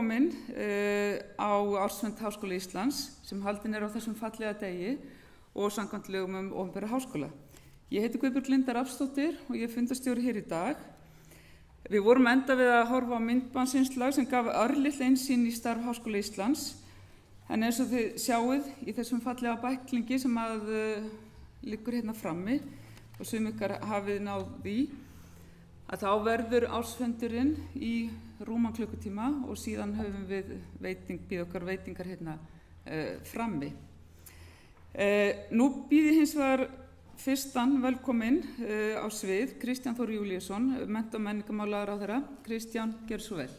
velkomin á ársfund Háskóla Íslands sem haldinn á þessum fallega degi og samkvæmt lögum opinbera háskóla. Ég heiti Guðbjörg Linda Rafnsdóttir og ég er fundarstjóri hér í dag. Við vorum enda við að horfa á myndbandsinnslag sem gaf örlitla innsýn í starf Háskóla Íslands. En eins og þið sjáið í þessum fallega bæklingi sem liggur hérna frammi og sem ykkar hafið náð því, að þá verður ársfundurinn í rúman klukkutíma og síðan höfum við býð okkar veitingar hérna frammi. Nú býð ég hins vegar fyrstan velkominn á svið Kristján Þór Júlíusson, mennta- og menningarmálaráðherra. Kristján, gjörðu svo vel.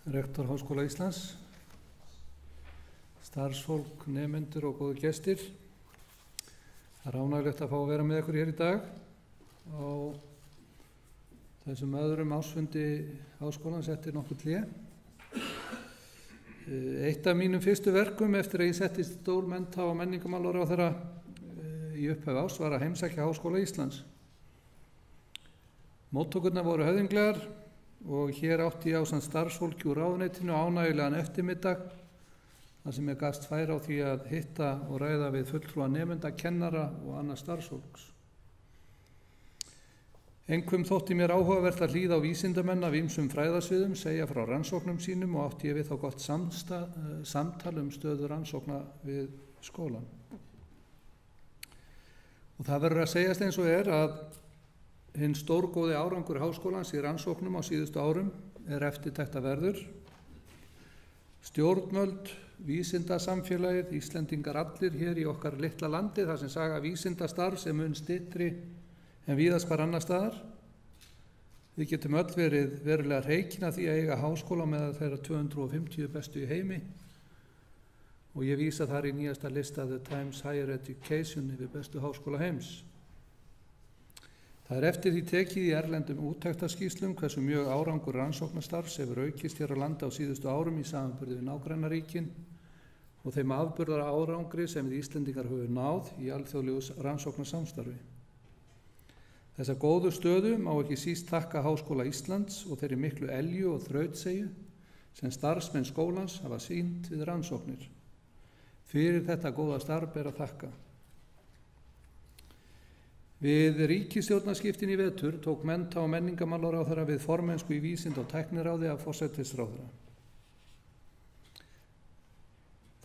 Rektor Háskóla Íslands, starfsfólk, nemendur og góðu gestir. Það er ánægjulegt að fá að vera með ykkur hér í dag á þessum öðrum ársfundi Háskólans eftir nokkuð hlé. Eitt af mínum fyrstu verkum eftir að ég settist stór mennta- og menningarmálaráðherra í upphaf árs var að heimsækja Háskóla Íslands. Móttökurnar voru höfðinglegar og hér átti ég ásamt starfsfólki úr ráðuneytinu ánægjulegan eftirmiddag þar sem ég gafst færi á því að hitta og ræða við fulltrúa nemenda, kennara og annars starfsfólks. Einkum þótti mér áhugavert að hlýða á vísindamenn af ýmsum fræðasviðum, segja frá rannsóknum sínum og átti ég við þá gott samtal stöðu rannsókna við skólann. Og það verður að segjast eins og að hinn stórgóði árangur Háskólans í rannsóknum á síðustu árum eftirtektarverður. Stjórnvöld, vísindasamfélagið, Íslendingar allir hér í okkar litla landi þar sem saga vísindastarf sem mun styttri en víðast hvar annars staðar. Við getum öll verið verulega hreykin af því að eiga háskóla meðal þeirra 250 bestu í heimi og ég vísa þar í nýjasta lista The Times Higher Education yfir bestu háskóla heims. Það eftir því tekið í erlendum úttektarskýrslum hversu mjög árangur rannsóknastarfs hefur aukist hér á landi á síðustu árum í samanburði við nágrannaríkin og þeim afburðara árangri sem við Íslendingar höfum náð í alþjóðlegu rannsóknarsamstarfi. Þessa góðu stöðu má ekki síst þakka Háskóla Íslands og þeirri miklu elju og þrautseigju sem starfsmenn skólans hafa sýnt við rannsóknir. Fyrir þetta góða starf ber að þakka. Við ríkisstjórnarskiptin í vetur tók mennta- og menningarmálaráðherra við formennsku í vísinda- og tækniráði af forsætisráðherra.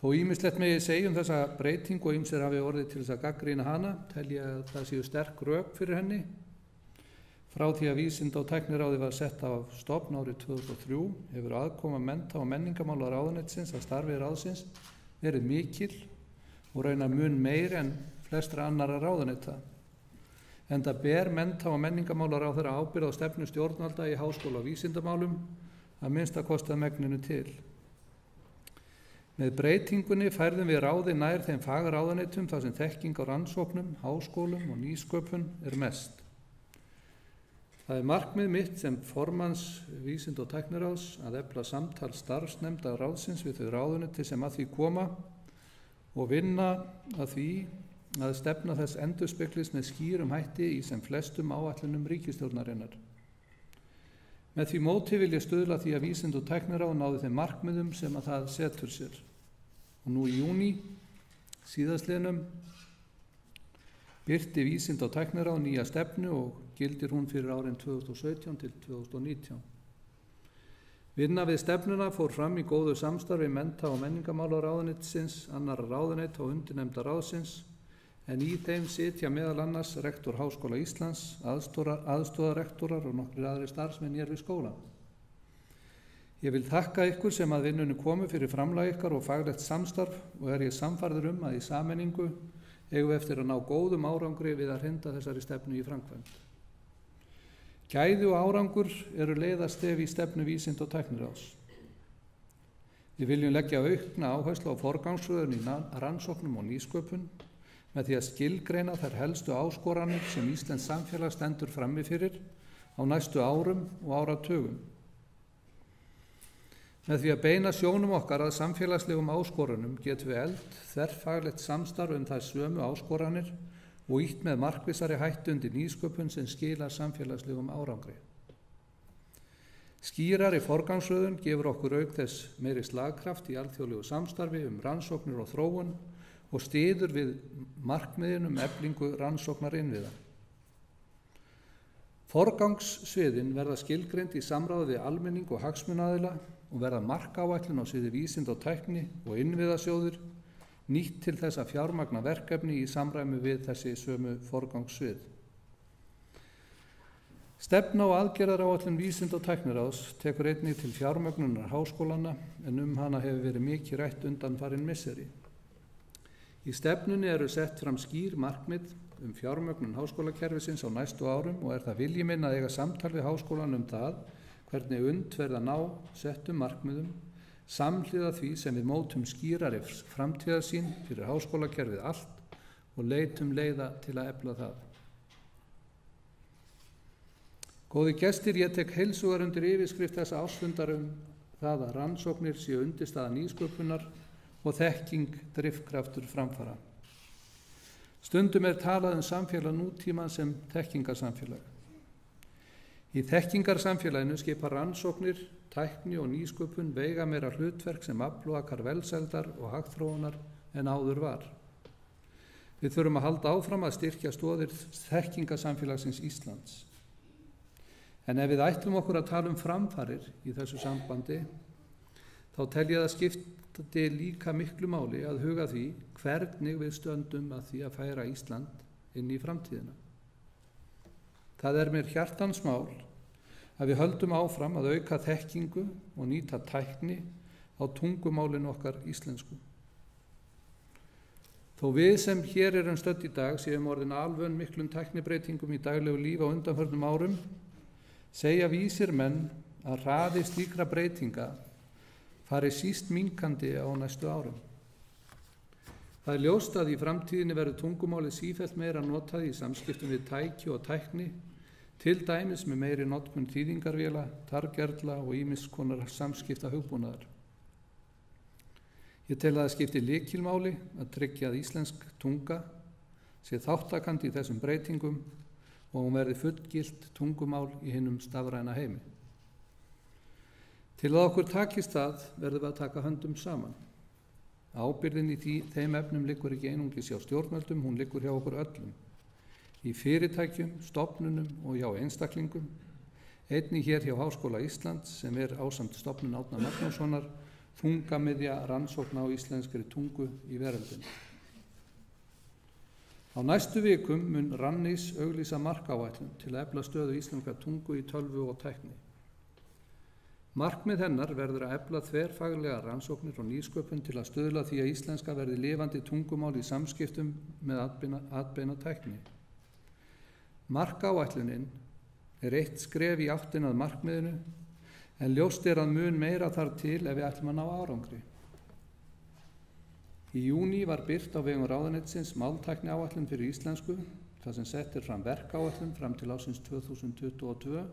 Þó ýmislegt megi segja þessa breytingu og ýmsir hafi orðið til þess að gagnrýna hana, tel ég að það séu sterk rök fyrir henni. Frá því að vísinda- og tækniráði var sett á stofn árið 2003 hefur aðkoma mennta- og menningarmálaráðuneytisins að starfi ráðsins verið mikil og raunar mun meiri en flestra annarra ráðuneyta. Enda ber mennta- og menningarmálaráðherra ábyrgð á stefnu stjórnvalda í háskóla- og vísindamálum að minnsta kosti að megninu til. Með breytingunni færðum við ráði nær þeim fagráðuneytum þar sem þekking á rannsóknum, háskólum og nýsköpun mest. Það markmið mitt sem formanns vísinda- og tækniráðs að efla samtal starfsnefnda ráðsins við þau ráðuneyti sem að því koma og vinna að því að stefna þess endurspeglist með skýrum hætti í sem flestum áætlunum ríkisstjórnarinnar. Með því móti vil ég stuðla því að vísinda- og tækniráð náði þeim markmiðum sem að það setur sér. Og nú í júní síðastliðnum birti vísinda- og tækniráð nýja stefnu og gildir hún fyrir árin 2017 til 2019. Vinna við stefnuna fór fram í góðu samstarfi mennta- og menningarmálaráðuneytisins, annarra ráðuneyta og undirnefnda ráðsins, en í þeim sitja meðal annars rektor Háskóla Íslands, aðstoðarrektorar og nokkrir aðrir starfsmenn hér við skóla. Ég vil þakka ykkur sem að vinnunni komu fyrir framlag ykkar og faglegt samstarf og ég sannfærður að í sameiningu eigum við eftir að ná góðum árangri við að hrinda þessari stefnu í framkvæmd. Gæði og árangur eru leiðarstef í stefnu vísinda- og tækniráðs. Við viljum leggja aukna áherslu á forgangsröðun í rannsóknum og nýsköpun með því að skilgreina þær helstu áskoranir sem íslenskt samfélag stendur frammi fyrir á næstu árum og áratugum. Með því að beina sjónum okkar að samfélagslegum áskorunum getum við eflt þverfaglegt samstarf þær sömu áskoranir og ýtt með markvissari hættu undir nýsköpun sem skilar samfélagslegum árangri. Skýrari forgangsröðun gefur okkur auk þess meiri slagkraft í alþjóðlegu samstarfi rannsóknir og þróun og styður við markmiðin eflingu rannsóknarinnviða. Forgangssviðin verða skilgreind í samráði við almenning og hagsmunaaðila og verða markáætlun á sviði vísinda og tækni og innviðasjóður nýtt til þess að fjármagna verkefni í samræmi við þessi sömu forgangssvið. Stefna og aðgerðaráætlun vísinda og tækniráðs tekur einnig til fjármögnunar háskólanna en hana hefur verið mikið rætt undanfarin misseri. Í stefnunni eru sett fram skýr markmið fjármögnun háskólakerfisins á næstu árum og það vilji minn að eiga samtal við háskólan það hvernig unnt verði að ná settum markmiðum samhliða því sem við mótum skýrari framtíðarsýn fyrir háskólakerfið allt og leitum leiða til að efla það. Góði gestir, ég tek heilshugar undir yfirskrift þessa ársfundar það að rannsóknir séu undirstaða nýsköpunar og þekking drifkraftur framfara. Stundum talað samfélag nútíma sem þekkingarsamfélag. Í þekkingarsamfélaginu skipa rannsóknir, tækni og nýsköpun veigameira hlutverk sem aflvakar velsældar og hagþróunar en áður var. Við þurfum að halda áfram að styrkja stoðir þekkingarsamfélagsins Íslands. En ef við ætlum okkur að tala framfarir í þessu sambandi, þá tel ég það skipti líka miklu máli að huga því hvernig við stöndum að því að færa Ísland inn í framtíðina. Það mér hjartans mál að við höldum áfram að auka þekkingu og nýta tækni á tungumálinu okkar íslensku. Þó við sem hér erum stödd í dag séum orðin alvön miklum tæknibreytingum í daglegu lífi á undanförnum árum, segja vísir menn að hraði slíkra breytinga fari síst minnkandi á næstu árum. Það ljóst að í framtíðinni verður tungumálið sífellt meira notað í samskiptum við tæki og tækni, til dæmis með meiri notkun þýðingarvéla, targerla og ýmiss konar samskipta hugbúnaðar. Ég tel að það skipti lykilmáli að tryggja að íslensk tunga sé þáttakandi í þessum breytingum og hún verði fullgilt tungumál í hinum stafræna heimi. Til að okkur takist það verðum við að taka höndum saman. Ábyrgðin í þeim efnum liggur ekki einungis hjá stjórnvöldum, hún liggur hjá okkur öllum. Í fyrirtækjum, stofnunum og hjá einstaklingum, einnig hér hjá Háskóla Íslands sem ásamt stofnun Árna Magnússonar þungamiðja rannsókna á íslenskri tungu í veröldinni. Á næstu vikum mun Rannís auglýsa markáætlun til að efla stöðu íslenskrar tungu í tölvu og tækni. Markmið hennar verður að efla þverfaglega rannsóknir og nýsköpun til að stuðla því að íslenska verði lifandi tungumál í samskiptum með atbeina tækni. Markáætlunin eitt skref í áttina að markmiðinu, en ljóst að mun meira þarf til ef við ætlum að ná árangri. Í júní var birt á vegum ráðuneytisins máltækniáætlun fyrir íslensku, þar sem sett fram verkáætlun fram til ársins 2022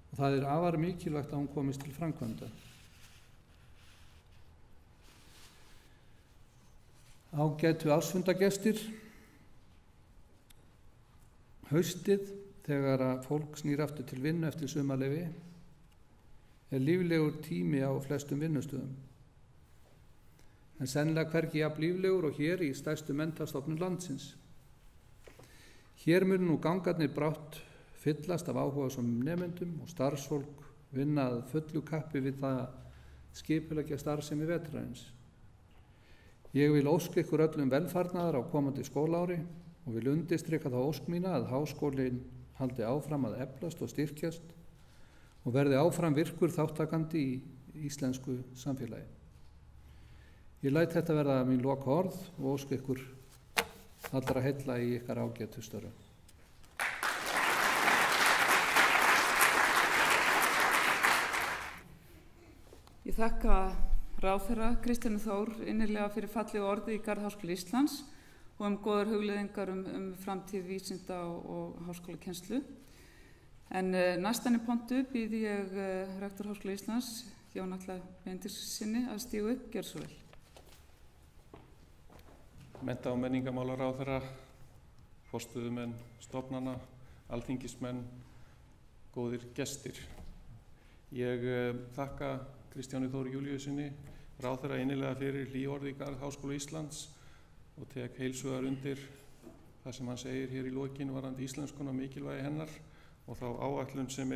og það afar mikilvægt að hún komist til framkvæmda. Ágætu ársfundagestir, haustið þegar að fólk snýr aftur til vinnu eftir sumarleyfi líflegur tími á flestum vinnustöðum. En sennilega hvergi jafn líflegur og hér í stærstu menntastofnun landsins. Hér munu nú gangarnir brátt fyllast af áhugasömum nemendum og starfsfólk vinna að fullu kappi við það skipuleggja starfsemi vetrarins. Ég vil óska ykkur öllum velfarnaðar á komandi skólaári og vil undirstrika þá ósk mína að háskólinn haldi áfram að eflast og styrkjast og verði áfram virkur þáttakandi í íslensku samfélagi. Ég læt þetta verða mín lokaorð og óska ykkur allra heilla í ykkar ágætu störfum. Ég þakka ráðherra Kristjáni Þór innilega fyrir fallegu orði í garð Háskóla Íslands og góðar hugleiðingar framtíð vísinda og háskólakennslu. En næstan í pontu býð ég rektor Háskóla Íslands, Jón Atla Benediktssyni, að stíga upp. Gjörðu svo vel. Mennta- og menningarmálaráðherra forstöðumenn stofnana, alþingismenn, góðir gestir. Ég þakka Kristjáni Þór Júlíussyni, ráðherra innilega fyrir hlý orð í garð Háskóla Íslands og tek heilshugar undir það sem hann segir hér í lokin varðandi íslenskuna og mikilvægi hennar og þá áætlun sem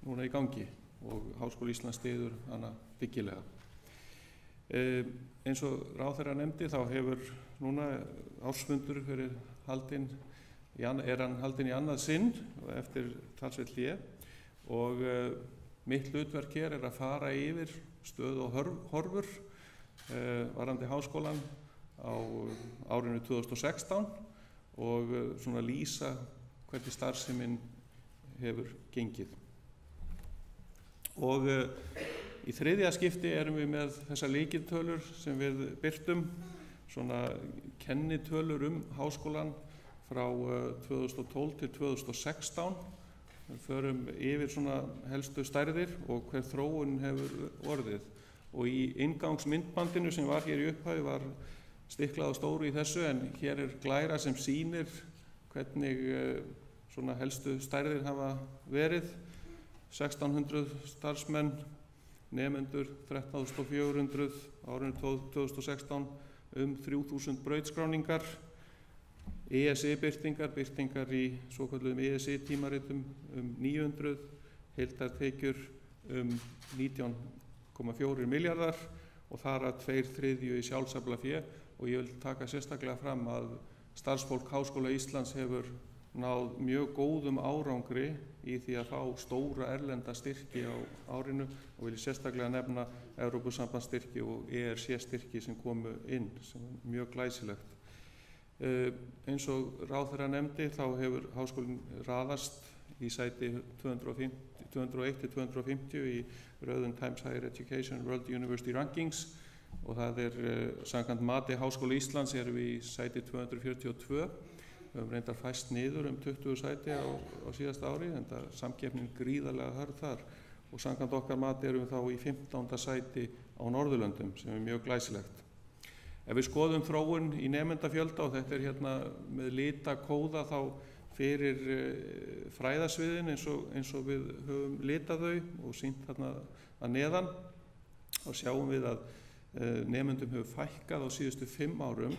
núna í gangi og Háskóli Íslands styður hana byggilega. Eins og ráðherra nefndi þá hefur núna ársfundur verið haldinn, er hann haldinn í annað sinn eftir talsvert hlé og mitt hlutverk hér er að fara yfir stöðu og horfur varðandi háskólann á árinu 2016 og svona lýsa hvernig starfsemin hefur gengið. Og í þriðja skipti erum við með þessar lykiltölur sem við birtum, svona kennitölur háskólann frá 2012 til 2016. Við förum yfir svona helstu stærðir og hver þróun hefur orðið. Og í inngangsmyndbandinu sem var hér í upphafi var stiklað á stóru í þessu, en hér glæra sem sýnir hvernig svona helstu stærðir hafa verið. 1600 starfsmenn, nemendur 13.400 árinu 2016, 3000 brautskráningar, birtingar í svokölluðum tímaritum 900, heildartekjur 19,4 milljarðar og þar að 2/3 í sjálfsaflafé, og ég vil taka sérstaklega fram að starfsfólk Háskóla Íslands hefur náð mjög góðum árangri í því að fá stóra erlenda styrki á árinu og vil ég sérstaklega nefna Evrópusambandsstyrki og ERC-styrki sem komu inn, sem er mjög glæsilegt. Eins og ráðherra nefndi þá hefur háskólinn raðast í sæti 201 til 250 í röðun Times Higher Education World University Rankings og það samkvæmt mati Háskóla Íslands erum við í sæti 242. Við höfum reyndar fæst niður 20 sæti á síðasta ári, en það samkeppnin gríðarlega hörð þar, og samkvæmt okkar mati erum við þá í 15. sæti á Norðurlöndum, sem er mjög glæsilegt. Ef við skoðum þróun í nemendafjölda, og þetta hérna með litakóða þá fyrir fræðasviðin eins og við höfum litað þau og sýnt þarna að neðan, þá sjáum við að nemendum hefur fækkað á síðustu 5 árum,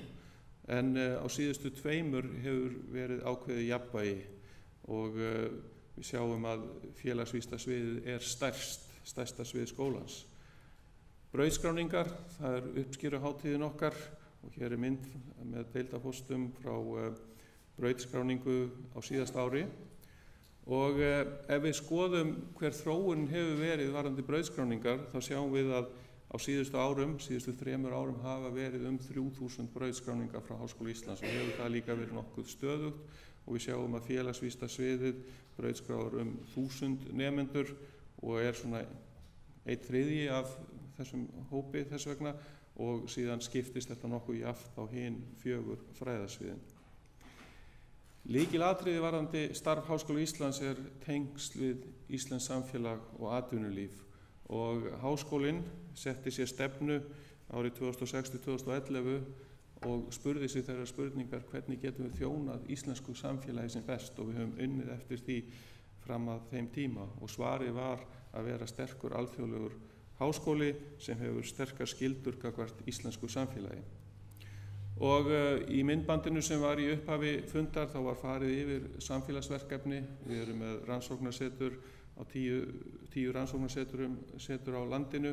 en á síðustu 2 hefur verið ákveðið jafnvægi og við sjáum að félagsvísindasviðið stærsta svið skólans. Brautskráningar, það uppskeruhátíðin okkar og hér mynd með deildapóstum frá brautskráningu á síðasta ári. Og ef við skoðum hver þróun hefur verið varðandi brautskráningar, þá sjáum við að á síðustu 3 árum hafa verið 3000 brautskráningar frá Háskóla Íslands og hefur það líka verið nokkuð stöðugt, og við sjáum að félagsvísindasviðið brautskráir 1000 nemendur og svona 1/3 af þessum hópi þess vegna, og síðan skiptist þetta nokkuð jafnt á hin 4 fræðasviðin. Lykilatriði varðandi starf Háskóla Íslands tengsl við íslenskt samfélag og atvinnulíf, og háskólinn setti sér stefnu árið 2006-2011 og spurði sig þeirra spurningar: hvernig getum við þjónað íslensku samfélagi sem best, og við höfum unnið eftir því fram að þeim tíma, og svarið var að vera sterkur alþjóðlegur háskóli sem hefur sterkar skyldur gagnvart íslensku samfélagi. Og í myndbandinu sem var í upphafi fundar þá var farið yfir samfélagsverkefni. Við erum með rannsóknarsetur á 10 rannsóknarsetur á landinu.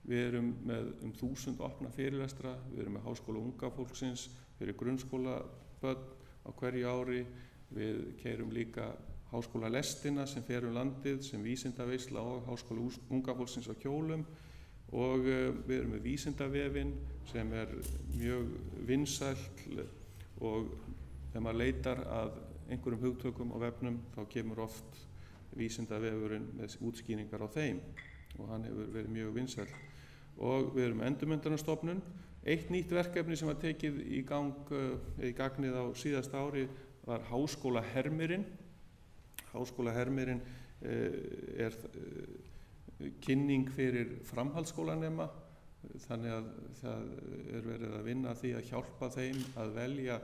Við erum með 1000 opna fyrirlestra. Við erum með háskóla unga fólksins fyrir grunnskólabörn á hverju ári. Við keyrum líka háskóla lestina sem fer landið sem vísindaveisla og háskóla unga fólksins á Kjólum, og við erum með vísindavefinn sem mjög vinsæll, og þegar maður leitar að einhverjum hugtökum á vefnum þá kemur oft vísindavefurinn með útskýringar á þeim, og hann hefur verið mjög vinsæll. Og við erum endurmenntunarstofnun. Eitt nýtt verkefni sem var tekið í gagnið á síðasta ári var Háskólahermirinn. Háskólahermirinn kynning fyrir framhaldsskólanema, þannig að það verið að vinna að því að hjálpa þeim að velja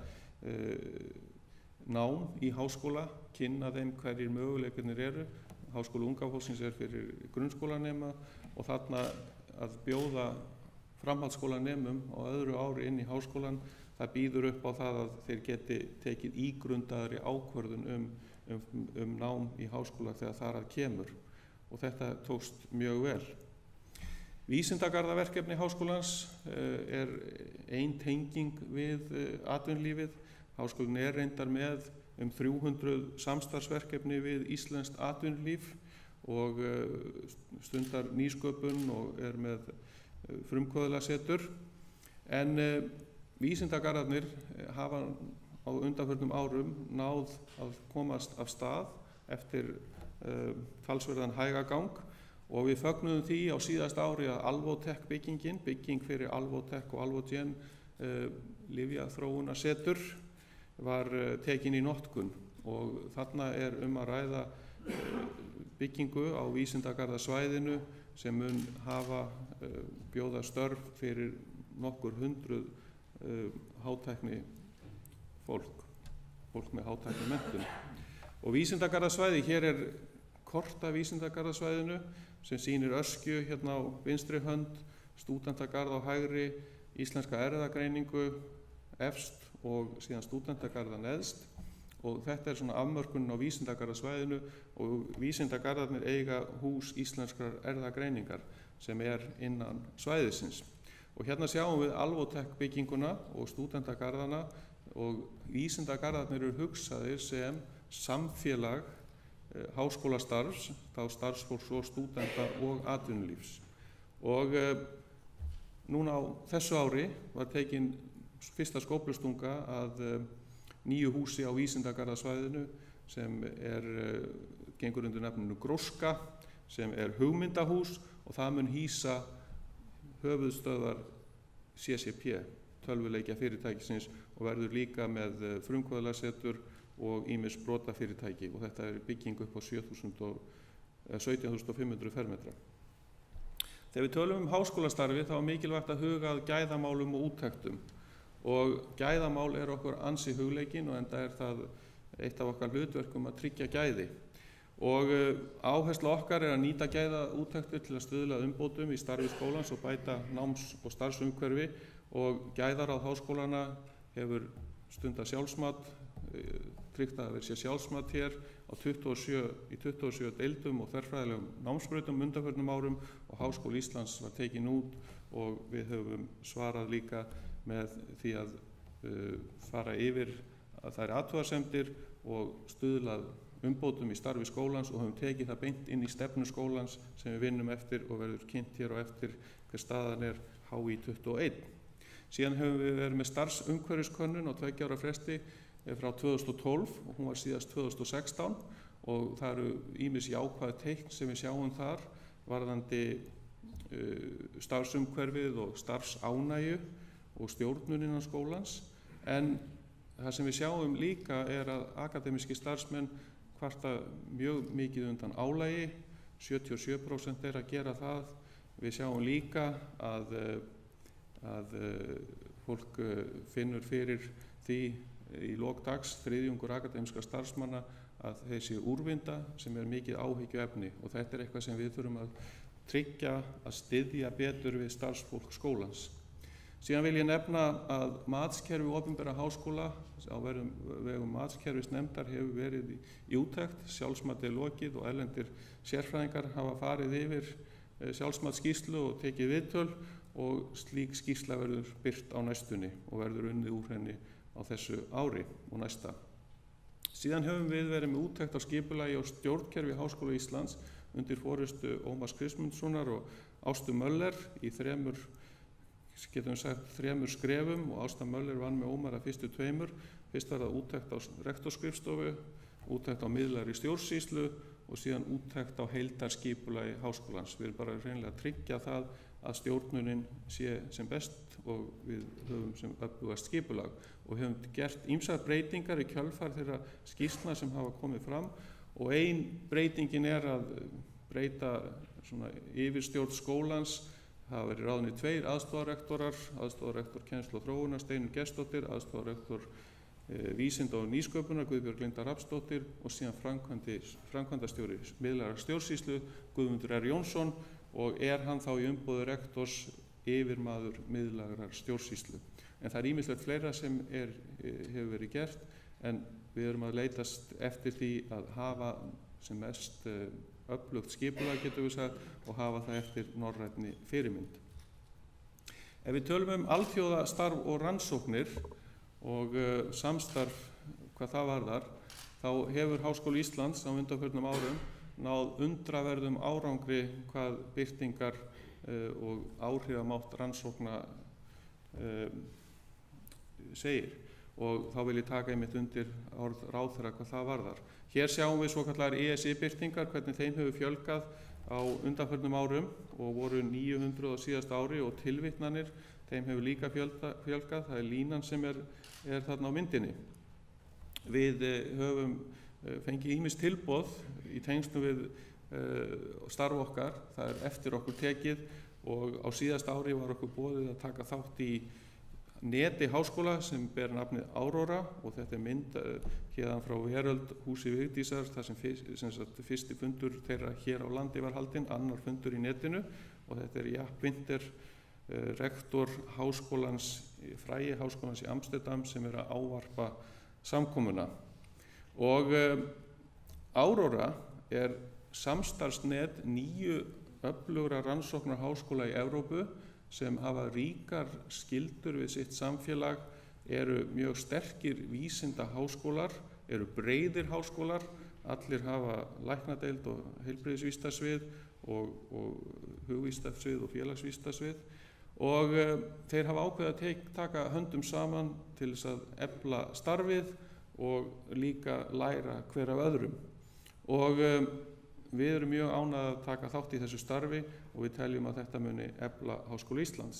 nám í háskóla, kynna þeim hverjir möguleikarnir eru. Háskóli unga fólksins fyrir grunnskólanema og þarna að bjóða framhaldsskólanemum á öðru ári inn í háskólan. Það býður upp á það að þeir geti tekið ígrundaðri ákvörðun um nám í háskóla þegar þar að kemur og þetta tókst mjög vel. Vísindagarðaverkefni háskólans ein tenging við atvinnulífið. Háskólinn reyndar með 300 samstarfsverkefni við íslenskt atvinnulíf og stundar nýsköpun og með frumkvöðlasetur. En vísindagarðarnir hafa á undanförnum árum náð að komast af stað eftir talsverðan hægagang og við fögnuðum því á síðasta ári að Alvotech bygging fyrir Alvotech og Alvogen lyfjaþróunarsetur var tekin í notkun og þarna að ræða byggingu á vísindagarðasvæðinu sem mun hafa bjóða störf fyrir nokkur hundruð hátækni fólk með hátækni menntun. Og vísindagarðasvæði, hér kort af vísindagarðasvæðinu sem sýnir Öskju hérna á vinstri hönd, stúdentagarð á hægri, íslenska erfðagreiningu efst og síðan stúdentagarða neðst og þetta svona afmörkunin á vísindagarðasvæðinu og vísindagarðarnir eiga hús íslenskrar erfðagreiningar sem innan svæðisins. Og hérna sjáum við Alvotech bygginguna og stúdentagarðana og vísindagarðarnir hugsaðir sem samfélag háskólastarfs, þá starfsfólks og stúdenta og atvinnulífs. Og núna á þessu ári var tekin fyrsta skóflustunga að nýju húsi á vísindagarðasvæðinu sem gengur undir nafninu Gróska, sem hugmyndahús og það mun hýsa höfuðstöðvar CCP, tölvuleikja fyrirtækisins og verður líka með frumkvöðlasetur og ýmis sprotafyrirtæki og þetta bygging upp á 17.500 fermetra. Þegar við tölum háskólastarfi þá mikilvægt að huga að gæðamálum og úttektum og gæðamál okkur ansi hugleikin og enda það eitt af okkar hlutverkum að tryggja gæði. Og áhersla okkar að nýta gæðaúttektir til að stuðla að umbótum í starfi skólans og bæta náms- og starfsumhverfi og gæðaráð háskólana hefur stundað sjálfsmat, tryggt að vera sjálfsmat hér í 27 deildum og þverfræðilegum námsbrautum undanförnum árum og Háskóli Íslands var tekin út og við höfum svarað líka með því að fara yfir að þær athugasemdir og stuðlað umbótum í starfi skólans og höfum tekið það beint inn í stefnu skólans sem við vinnum eftir og verður kynnt hér og eftir hver staðan HÍ 21. Síðan höfum við verið með starfsumhverfiskönnun á 2 ára fresti frá 2012 og hún var síðast 2016 og það ýmis jákvæð teikn sem við sjáum þar varðandi starfsumhverfið og starfsánægju og stjórnun innan skólans. En það sem við sjáum líka að akademískir starfsmenn kvarta mjög mikið undan álagi, 77% að gera það. Við sjáum líka að fólk finnur fyrir því í lok dags, þriðjungur akademískra starfsmanna að þeir séu úrvinda sem mikið áhyggjuefni og þetta eitthvað sem við þurfum að tryggja að styðja betur við starfsfólk skólans. Síðan vil ég nefna að matskerfi opinberra háskóla á vegum matskerfisnefndar hefur verið í úttekt, sjálfsmat lokið og erlendir sérfræðingar hafa farið yfir sjálfsmatsskýrslu og tekið viðtöl og slík skýrsla verður birt á næstunni og verður unnið úr henni á þessu ári og næsta. Síðan höfum við verið með úttekt á skipulagi og stjórnkerfi Háskóla Íslands undir forystu Ómars Kristmundssonar og Ástu Möller í þremur skrefum og Ásta Möller vann með Ómar að fyrstu 2. Fyrst var það úttekt á rektorskrifstofu, úttekt á miðlægri stjórnsýslu og síðan úttekt á heildarskipulagi háskólans. Við erum bara hreinlega að tryggja það að stjórnunin sé sem best og við höfum sem öflugast skipulag og höfum gert ýmsar breytingar í kjölfar þeirra skýrslna sem hafa komið fram og ein breytingin að breyta yfirstjórn skólans. Það hafa verið ráðnir 2 aðstoðarrektorar, aðstoðarrektor kennslu og þróunar, Steinunn Gestsdóttir, aðstoðarrektor vísinda og nýsköpunar Guðbjörg Linda Rafnsdóttir og síðan framkvæmdastjóri miðlægrar stjórnsýslu Guðmundur R. Jónsson og hann þá í umboði rektors yfirmaður miðlægrar stjórnsýslu. En það ýmislegt fleira sem hefur verið gert en við erum að leitast eftir því að hafa sem mest öflugt skipulag getum við sagt og hafa það eftir norrænni fyrirmynd. Ef við tölum alþjóðastarf og rannsóknir og samstarf hvað það varðar, þá hefur Háskóli Íslands á undanförnum árum náð undraverðum árangri hvað birtingar og áhrifamátt rannsókna segir og þá vil ég taka einmitt undir orð ráðherra hvað það varðar. Hér sjáum við svokallar ESI-birtingar, hvernig þeim hefur fjölgað á undanförnum árum og voru 900 á síðasta ári og tilvitnanir, þeim hefur líka fjölgað, það línan sem er þarna á myndinni. Við höfum fengið ýmis tilboð í tengslum við starf okkar, það eftir okkur tekið og á síðasta ári var okkur boðið að taka þátt í neti háskóla sem ber nafnið Aurora og þetta mynd hérðan frá Veröld húsi Vigdísar þar sem fyrsti fundur þeirra hér á landi var haldinn, annar fundur í netinu og þetta Jaap Winter, rektor háskólans, frægi háskólans í Amsterdam sem að ávarpa samkomuna. Og Aurora samstarfsnet 9 öflugra rannsóknar háskóla í Evrópu sem hafa ríkar skyldur við sitt samfélag, eru mjög sterkir vísinda háskólar, eru breiðir háskólar, allir hafa læknadeild og heilbrigðisvísindasvið og hugvísindasvið og félagsvísindasvið og þeir hafa ákveðið að taka höndum saman til þess að efla starfið og líka læra hver af öðrum. Og við erum mjög ánægð að taka þátt í þessu starfi og við teljum að þetta muni efla Háskóla Íslands.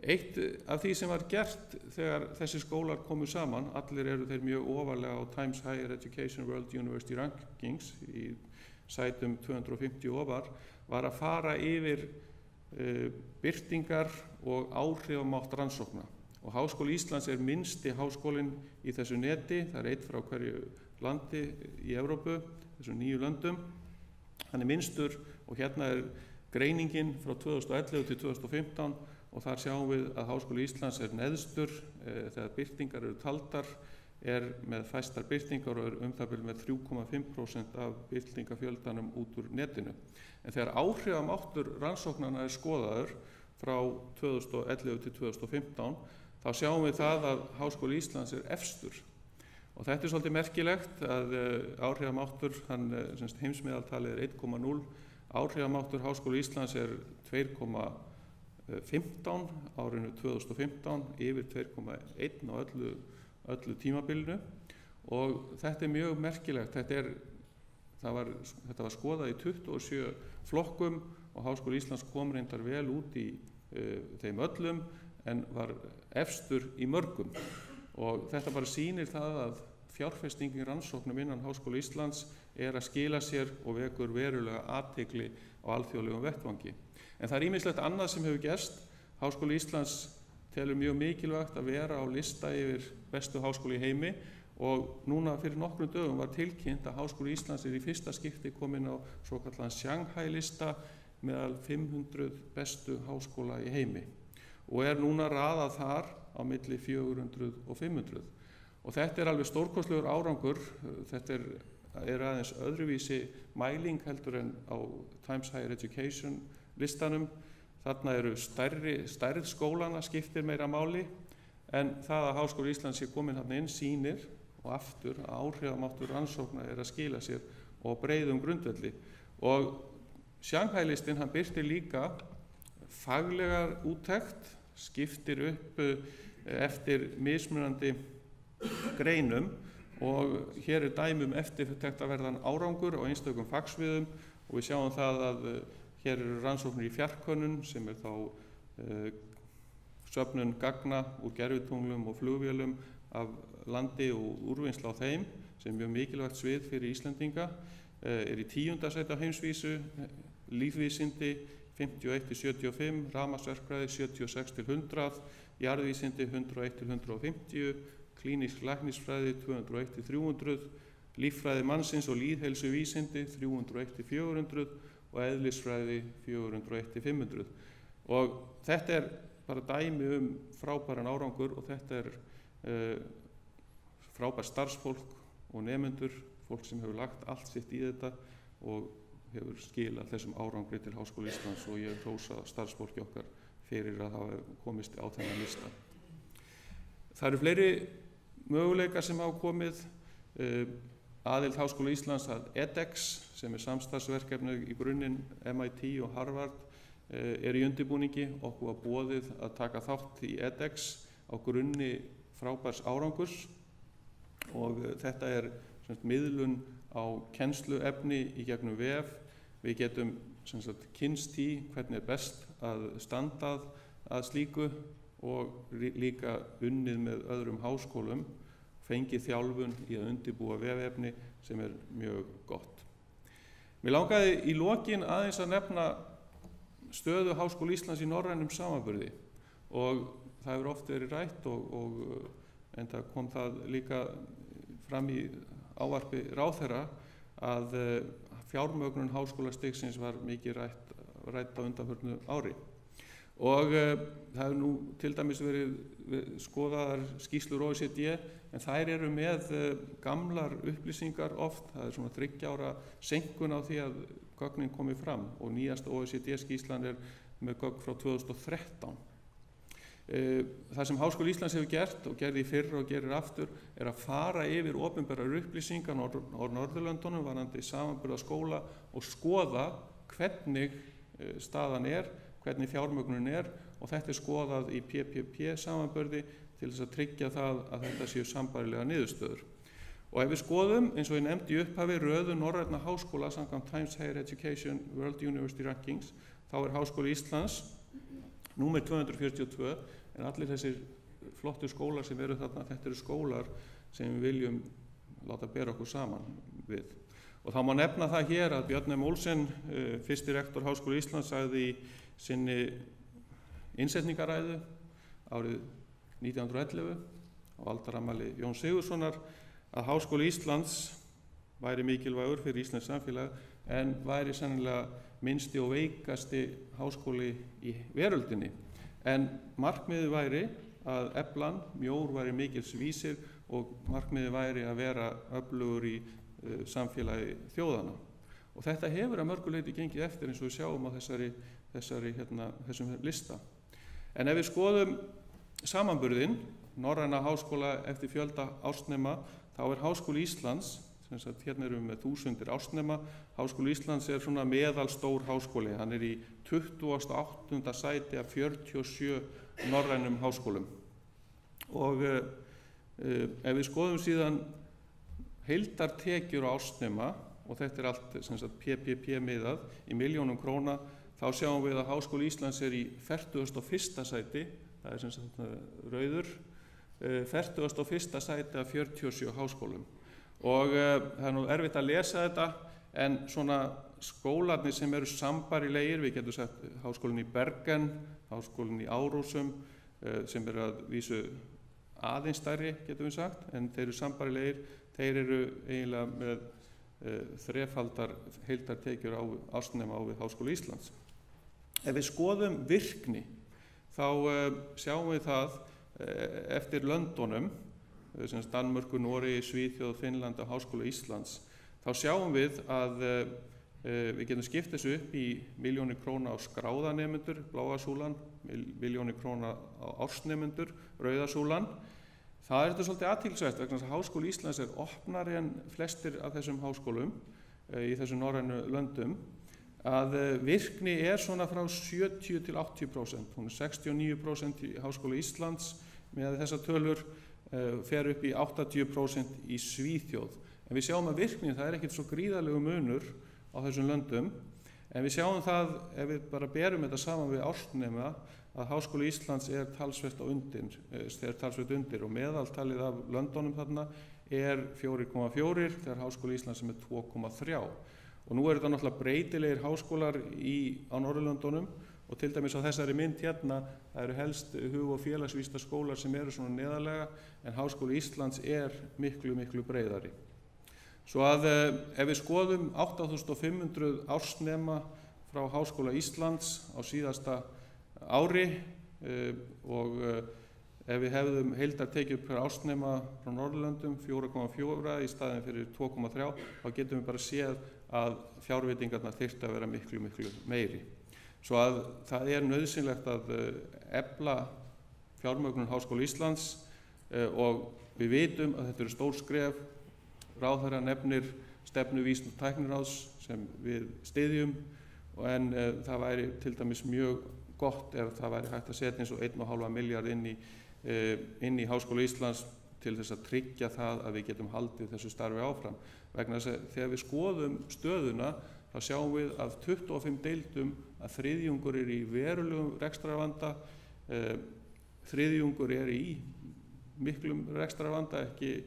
Eitt af því sem var gert þegar þessi skólar komu saman, allir eru þeir mjög ofarlega á Times Higher Education World University Rankings í sætum 250 ofar, var að fara yfir birtingar og áhrifamátt rannsókna. Og Háskóli Íslands minnsti háskólinn í þessu neti, það einn frá hverju landi í Evrópu, þessum 9 löndum. Hann minnstur og hérna greiningin frá 2011 til 2015 og þar sjáum við að Háskóli Íslands neðstur þegar birtingar eru taldar, með fæstar birtingar og það bil með 3,5% af birtingafjöldanum út úr netinu. En þegar áhrifamáttur rannsóknanna skoðaður frá 2011 til 2015, þá sjáum við það að Háskóli Íslands efstur. Og þetta svolítið merkilegt að áhrifamáttur, heimsmeðaltalið 1,0, áhrifamáttur Háskóla Íslands 2,15 árinu 2015, yfir 2,1 á öllu tímabilinu og þetta mjög merkilegt. Þetta var skoðað í 27 flokkum og Háskóli Íslands kom reyndar vel út í þeim öllum en var efstur í mörgum. Og þetta bara sýnir það að fjárfestingin rannsóknum innan Háskóla Íslands að skila sér og vekur verulega athygli á alþjóðlegum vettvangi. En það ýmislegt annað sem hefur gerst. Háskóli Íslands telur mjög mikilvægt að vera á lista yfir bestu háskóli í heimi og núna fyrir nokkrum dögum var tilkynnt að Háskóli Íslands í fyrsta skipti komin á svokallaðan Shanghai lista meðal 500 bestu háskóla í heimi og núna raðað þar á milli 400 og 500. Og þetta alveg stórkostlegur árangur, þetta aðeins öðruvísi mæling heldur en á Times Higher Education listanum. Þarna eru stærð skólana skiptir meira máli en það að Háskóli Íslands komin þarna inn sýnir og aftur að áhrifamáttur rannsókna að skila sér og breiðum grundvelli. Og Shanghai listin hann birtir líka faglegar úttekt, skiptir upp eftir mismunandi greinum og hér dæmum eftirtektarverðan árangur á einstökum fagsviðum og við sjáum það að hér eru rannsóknir í fjarkönnun sem þá söfnun gagna úr gervitunglum og flugvélum af landi og úrvinnsla á þeim sem mjög mikilvægt svið fyrir Íslendinga, í 10. sæti á heimsvísu, lífvísindi 51-75, rafmagnsverkfræði 76-100, jarðvísindi 101-150, klínísk læknisfræði 201-300, líffræði mannsins og lýðheilsuvísindi 301-400 og eðlisfræði 401-500. Og þetta bara dæmi frábæran árangur og þetta frábært starfsfólk og nemendur, fólk sem hefur lagt allt sitt í þetta og hefur skilað þessum árangri til Háskóla Íslands og ég hrósa starfsfólki okkar fyrir að hafa komist á þennan lista. Það eru fleiri möguleikar sem hafa komið. Aðild Háskóla Íslands að edX sem samstarfsverkefni í grunninn MIT og Harvard í undirbúningi. Okkur var boðið að taka þátt í edX á grunni frábærs árangurs og þetta miðlun á kennsluefni í gegnum vef. Við getum kynnst í hvernig best að standa að slíku og líka unnið með öðrum háskólum, fengið þjálfun í að undirbúa vefefni sem mjög gott. Mér langaði í lokin aðeins að nefna stöðu Háskóla Íslands í norrænum samanburði og það hefur oft verið rætt og enda kom það líka fram í ávarpi ráðherra að fjármögnun háskólastigsins var mikið rætt á undanförnu ári. Og það hefur nú til dæmis verið skoðaðar skýrslur OECD en þær eru með gamlar upplýsingar oft. Það svona 3 ára seinkun á því að gögnin komi fram og nýjasta OECD skýrslan með gögn frá 2013. Það sem Háskóli Íslands hefur gert og gerði í fyrra og gerir aftur að fara yfir opinberar upplýsingar á Norðurlöndunum varðandi samanburða skóla og skoða hvernig staðan hvernig fjármögnunin og þetta skoðað í PPP samanburði til þess að tryggja það að þetta séu sambærilega niðurstöður. Og ef við skoðum, eins og ég nefndi í upphafi, röðu norrænna háskóla samkvæmt Times Higher Education World University Rankings, þá Háskóli Íslands númer 242 en allir þessir flottu skólar sem eru þarna, þetta eru skólar sem við viljum láta bera okkur saman við. Og þá má nefna það hér að Björn M. Olsen, fyrsti rektor Háskóla Íslands, sagði í sinni innsetningaræðu árið 1911 á aldarafmæli Jóns Sigurðssonar að Háskóli Íslands væri mikilvægur fyrir íslenskt samfélag en væri sennilega minnsti og veikasti háskóli í veröldinni. En markmiðið væri að eflan, mjór væri mikils vísir og markmiðið væri að vera öflugur í samfélagi þjóðanna. Og þetta hefur að mörgu leyti gengið eftir eins og við sjáum á þessum lista. En ef við skoðum samanburðinn, norræna háskóla eftir fjölda ársnema, þá Háskóli Íslands, hérna erum við með 1000 ársnema, Háskóli Íslands svona meðalstór háskóli, hann í 28. sæti af 47 norrænum háskólum. Og ef við skoðum síðan heildartekjur á ársnema, og þetta allt PPP miðað í milljónum króna, þá sjáum við að Háskóli Íslands í 41. sæti, það rauður, 41. sæti af 47 háskólum. Og það nú erfitt að lesa þetta, en svona skólarnir sem eru sambærilegir, við getum sagt Háskólinn í Bergen, Háskólinn í Árósum, sem að vísu aðeins stærri, getum við sagt, en þeir eru sambærilegir, þeir eru eiginlega með þrefaldar heildartekjur á ársnema á við Háskóla Íslands. Ef við skoðum virkni, þá sjáum við það eftir löndunum, Danmörku, Noregi, Svíþjóð, Finnland og Háskóla Íslands, þá sjáum við að við getum skipt þessu upp í milljónir króna á skráðanemendur, bláa súlan, milljónir króna á ársnemendur, rauða súlan. Það þetta svolítið athyglisvert vegna þess að Háskóli Íslands opnari en flestir af þessum háskólum í þessum norrænu löndum, að virkni svona frá 70 til 80%. Hún 69% í Háskóla Íslands með þessar tölur, fer upp í 80% í Svíþjóð. En við sjáum að virknin, það ekkert svo gríðarlegu munur á þessum löndum, en við sjáum það, ef við bara berum þetta saman við ársnema, að Háskóli Íslands talsvert undir og meðaltalið af löndunum þarna 4,4, þegar Háskóli Íslands 2,3. Og nú þetta náttúrulega breytilegir háskólar á Norðurlöndunum Og til dæmis á þessari mynd hérna, það eru helst hug- og félagsvísindaskólar sem eru svona neðarlega, en Háskóli Íslands er miklu, miklu breiðari. Svo að ef við skoðum 8.500 ársnema frá Háskóla Íslands á síðasta ári og ef við hefðum heildartekjur per ársnema frá Norðurlöndum 4,4 í staðinn fyrir 2,3, þá getum við bara séð að fjárveitingarnar þyrftu að vera miklu, miklu meiri. Svo að það er nauðsynlegt að efla fjármögnun Háskóla Íslands og við vitum að þetta eru stór skref. Ráðherra nefnir stefnu Vísinda- og tækniráðs sem við styðjum, en það væri til dæmis mjög gott ef það væri hægt að setja eins og 1,5 milljarð inn í Háskóla Íslands til þess að tryggja það að við getum haldið þessu starfi áfram. Vegna þess að þegar við skoðum stöðuna, þá sjáum við að 25 deildum að þriðjungur er í verulegum rekstrarvanda, þriðjungur er í miklum rekstrarvanda, ekki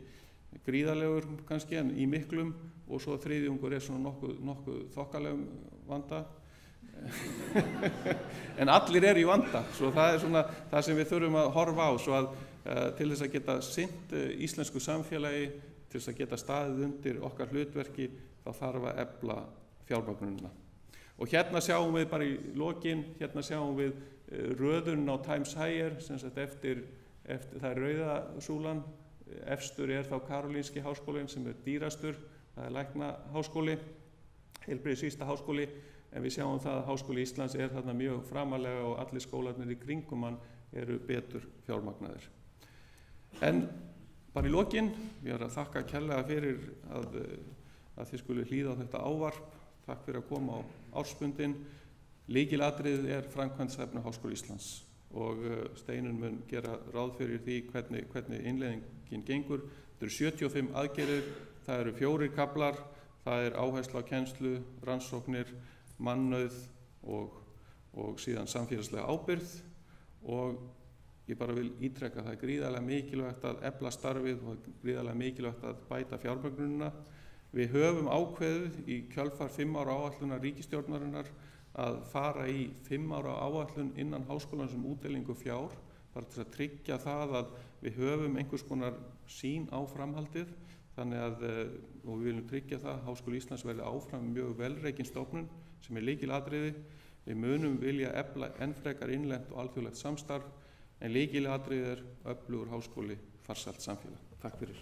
gríðarlegur kannski en í miklum, og svo þriðjungur er svona nokkuð þokkalegum vanda. En allir eru í vanda, svo það er svona það sem við þurfum að horfa á, svo að til þess að geta sinnt íslensku samfélagi, til þess að geta staðið undir okkar hlutverki, þá þarf að efla fjármögnunina. Og hérna sjáum við bara í lokin, hérna sjáum við röðun á Times Higher, sem sagt eftir það er rauða súlan. Efstur er þá Karolínski háskólinn sem er dýrastur, það er Læknaháskóli, heilbrigðisvísindaháskóli, en við sjáum það að Háskóli Íslands er þarna mjög framarlega og allir skólarnir í kringum hann eru betur fjármagnaðir. En bara í lokin, ég er að þakka kærlega fyrir að þið skulu hlýða á þetta ávarp. Takk fyrir að koma á ársfundinn. Lykilatriðið er framkvæmdastefna Háskóla Íslands og Steinunn mun gera ráð fyrir því hvernig innleiðingin gengur. Þetta eru 75 aðgerðir, það eru 4 kaflar, það er áhersla á kennslu, rannsóknir, mannauð og síðan samfélagslega ábyrgð, og ég bara vil ítreka að það er gríðarlega mikilvægt að efla starfið og gríðarlega mikilvægt að bæta fjármögnunina. Við höfum ákveðið í kjölfar 5 ára áætlunar ríkisstjórnarinnar að fara í 5 ára áætlun innan háskólans útdelingu fjár, bara til að tryggja það að við höfum einhvers konar sýn á framhaldið, þannig að og við viljum tryggja það að Háskóli Íslands verði áfram mjög velreikin stofnun sem er lykilatriði. Við munum vilja efla enn frekar innlent og alþjóðlegt samstarf, en lykilatriði er öflugur háskóli, farsælt samfélag. Takk fyrir.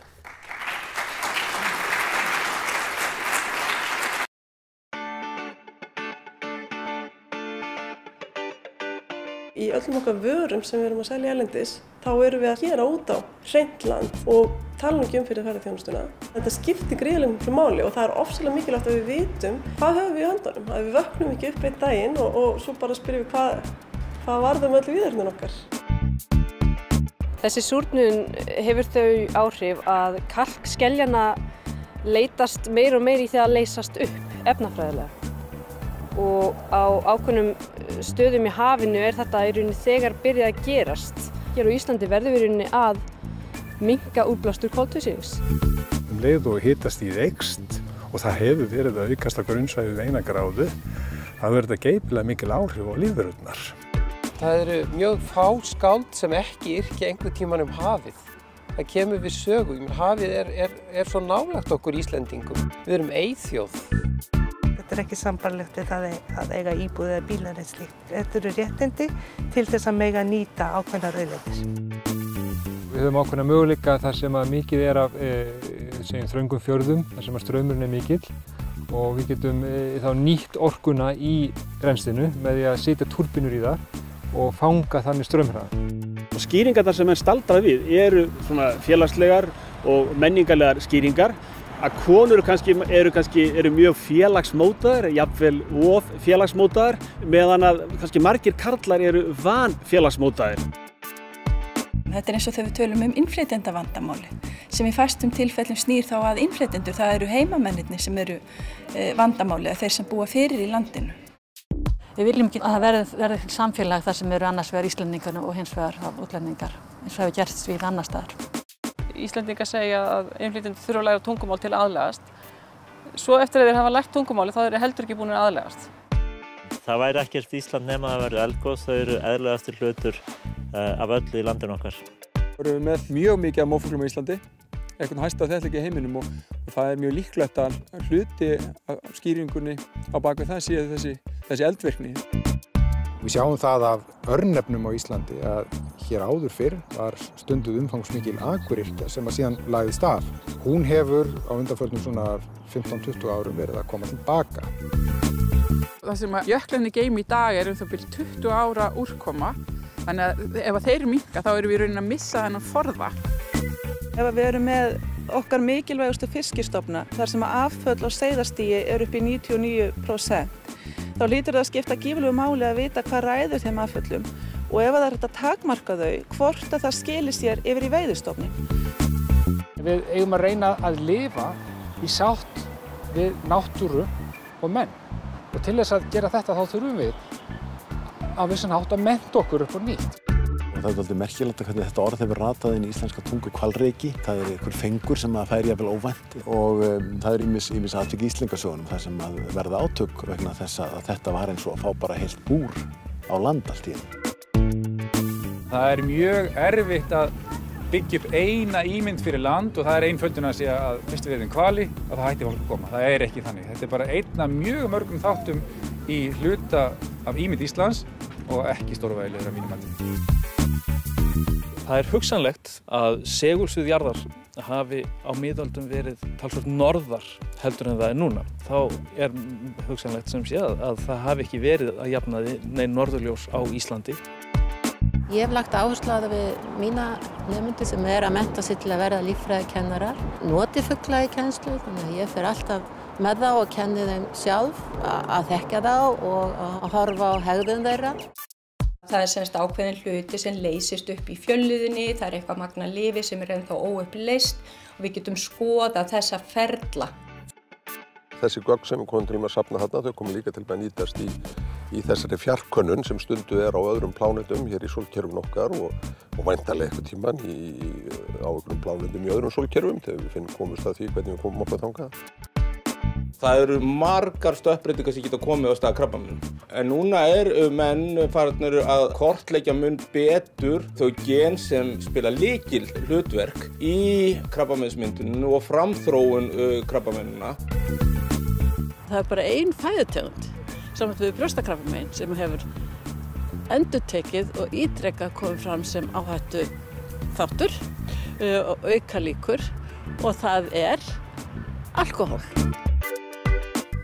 Í öllum okkar vörum sem við erum að selja erlendis, þá erum við að gera út á hreint land og tala nú ekki fyrir ferðaþjónustuna. Þetta skiptir gríðarlega miklu máli og það er ofsalega mikilvægt að við vitum hvað höfum við í höndunum. Að við vöknum ekki upp einn daginn og svo bara spyrjum við hvað varðum öll víðernin okkar. Þessi súrnun hefur þau áhrif að kalk skeljana leitast meir og meir í því að leysast upp efnafræðilega. Og á ákveðnum stöðum í hafinu er þetta í rauninni þegar byrjað að gerast. Hér á Íslandi verðum við í rauninni að minnka útblástur koltvísýrings. Leið og hitastigið eykst og það hefur verið að aukast á grunnsvæði við 1 gráðu. Það verður þetta geypilega mikil áhrif á lífverurnar. Það eru mjög fá skáld sem ekki yrkja einhvern tímann hafið. Það kemur við sögu. Hafið er svo nálægt okkur Íslendingum. Við erum eyþjóð. Þetta er ekki sambarlegt við það að eiga íbúð eða bílar eða slíkt. Þetta eru réttindi til þess að mega nýta ákveðnar auðlindir. Við höfum ákveðna möguleika þar sem að mikið er af þröngum fjörðum, þar sem að straumurinn er mikill, og við getum þá nýtt orkuna í rennslinu með því að setja túrbínur í það og fanga þannig straumhraða. Skýringarnar sem menn staldra við eru svona félagslegar og menningarlegar skýringar. Að konur eru mjög félagsmótaðar, jafnvel of félagsmótaðar, meðan að kannski margir karlar eru vanfélagsmótaðir. Þetta er eins og þegar við tölum innflytjendavandamál, sem í fæstum tilfellum snýr þá að innflytjendur, það eru heimamennirnir sem eru vandamáli, þeir sem búa fyrir í landinu. Við viljum ekki að það verði samfélag þar sem eru annars vegar Íslendingar og hins vegar útlendingar, eins og hefur gerst við annar staðar. Íslendingar segja að innflytjendur þurfa að læra tungumál til að aðlagast. Svo eftir að þeir hafa lært tungumáli þá eru þeir heldur ekki búin að aðlagast. Það væri ekkert Ísland nema að verða eldgos, þau eru eðlilegastur hlutur af öllu í landinu okkar. Við erum með mjög mikið af mófuglum á Íslandi, eitthvað hæsta þéttleiki í heiminum og það er mjög líklegt að hluti af skýringunni á bak við það sé þessi eldvirkni. Við sjáum það af örnefnum á Íslandi að hér áður fyrr var stunduð umfangsmikil akuryrkja sem að síðan lagðist af. Hún hefur á undanförnum svona 15-20 árum verið að koma tilbaka. Það sem að jöklarnir geyma í dag er það byrja 20 ára úrkoma. Þannig að ef þeir minnka þá erum við í rauninni að missa þennan forða. Ef við erum með okkar mikilvægustu fiskistofna þar sem að afföll og seiðastigi eru upp í 99%, þá hlýtur það að skipta gífurlegu máli að vita hvað ræður þeim afföllum og ef það er hægt að takmarka þau, hvort að það skilir sér yfir í veiðistofninn. Við eigum að reyna að lifa í sátt við náttúru og menn. Og til þess að gera þetta þá þurfum við á vissan hátt að mennta okkur upp á nýtt. Það er dálítið merkilegt að hvernig þetta orð hefur ratað inn í íslenska tungu hvalreki. Það er einhver fengur sem að færi jafnvel óvænt og það er ýmis atvik í Íslendingasögunum þar sem að verða átök vegna þess að þetta var eins og að fá bara heilt búr á land allt í einu. Það er mjög erfitt að byggja upp eina ímynd fyrir land og það er einföldun að segja að fyrst við erum hvali og það hætti fólk að koma. Það er ekki þannig. Þetta er bara einn af mjög mörgum þáttum í hluta af ímynd Íslands og ekki stórvægilegur að mínum mati. Það er hugsanlegt að segulsvið jarðar hafi á miðöldum verið talsvert norðar heldur en það er núna. Þá er hugsanlegt sem sé að það hafi ekki verið að jafnaði nein norðurljós á Íslandi. Ég hef lagt áherslu á það við mína nemendur sem er að mennta sig til að verða líffræðikennarar. Noti fugla í kennslu, þannig að ég fer alltaf með þá og kenni þeim sjálf að þekkja þá og að horfa á hegðun þeirra. Það er semst ákveðin hluti sem leysist upp í fjölliðunni, það er eitthvað magna lifi sem er ennþá óuppleyst og við getum skoðað þessa ferla. Þessi gögn sem við komum til að safna þarna, þau komum líka til að nýtast í þessari fjarkönnun sem stunduð er á öðrum plánetum hér í sólkerfum okkar og væntanlega eitthvað tíman á einhverjum plánetum í öðrum sólkerfum þegar við komumst að því hvernig við komum okkur þangað. Það eru margar stökkbreytingar sem geta komið á stað krabbameinum. En núna menn farnir að kortleggja mun betur þau gen sem spila lykil hlutverk í krabbameinsmyndunum og framþróun krabbameinuna. Það er bara ein fæðutegund saman við brjóstakrabbamein sem hefur endurtekið og ítrekað komið fram sem áhættu þáttur og auka líkur og það er alkóhól.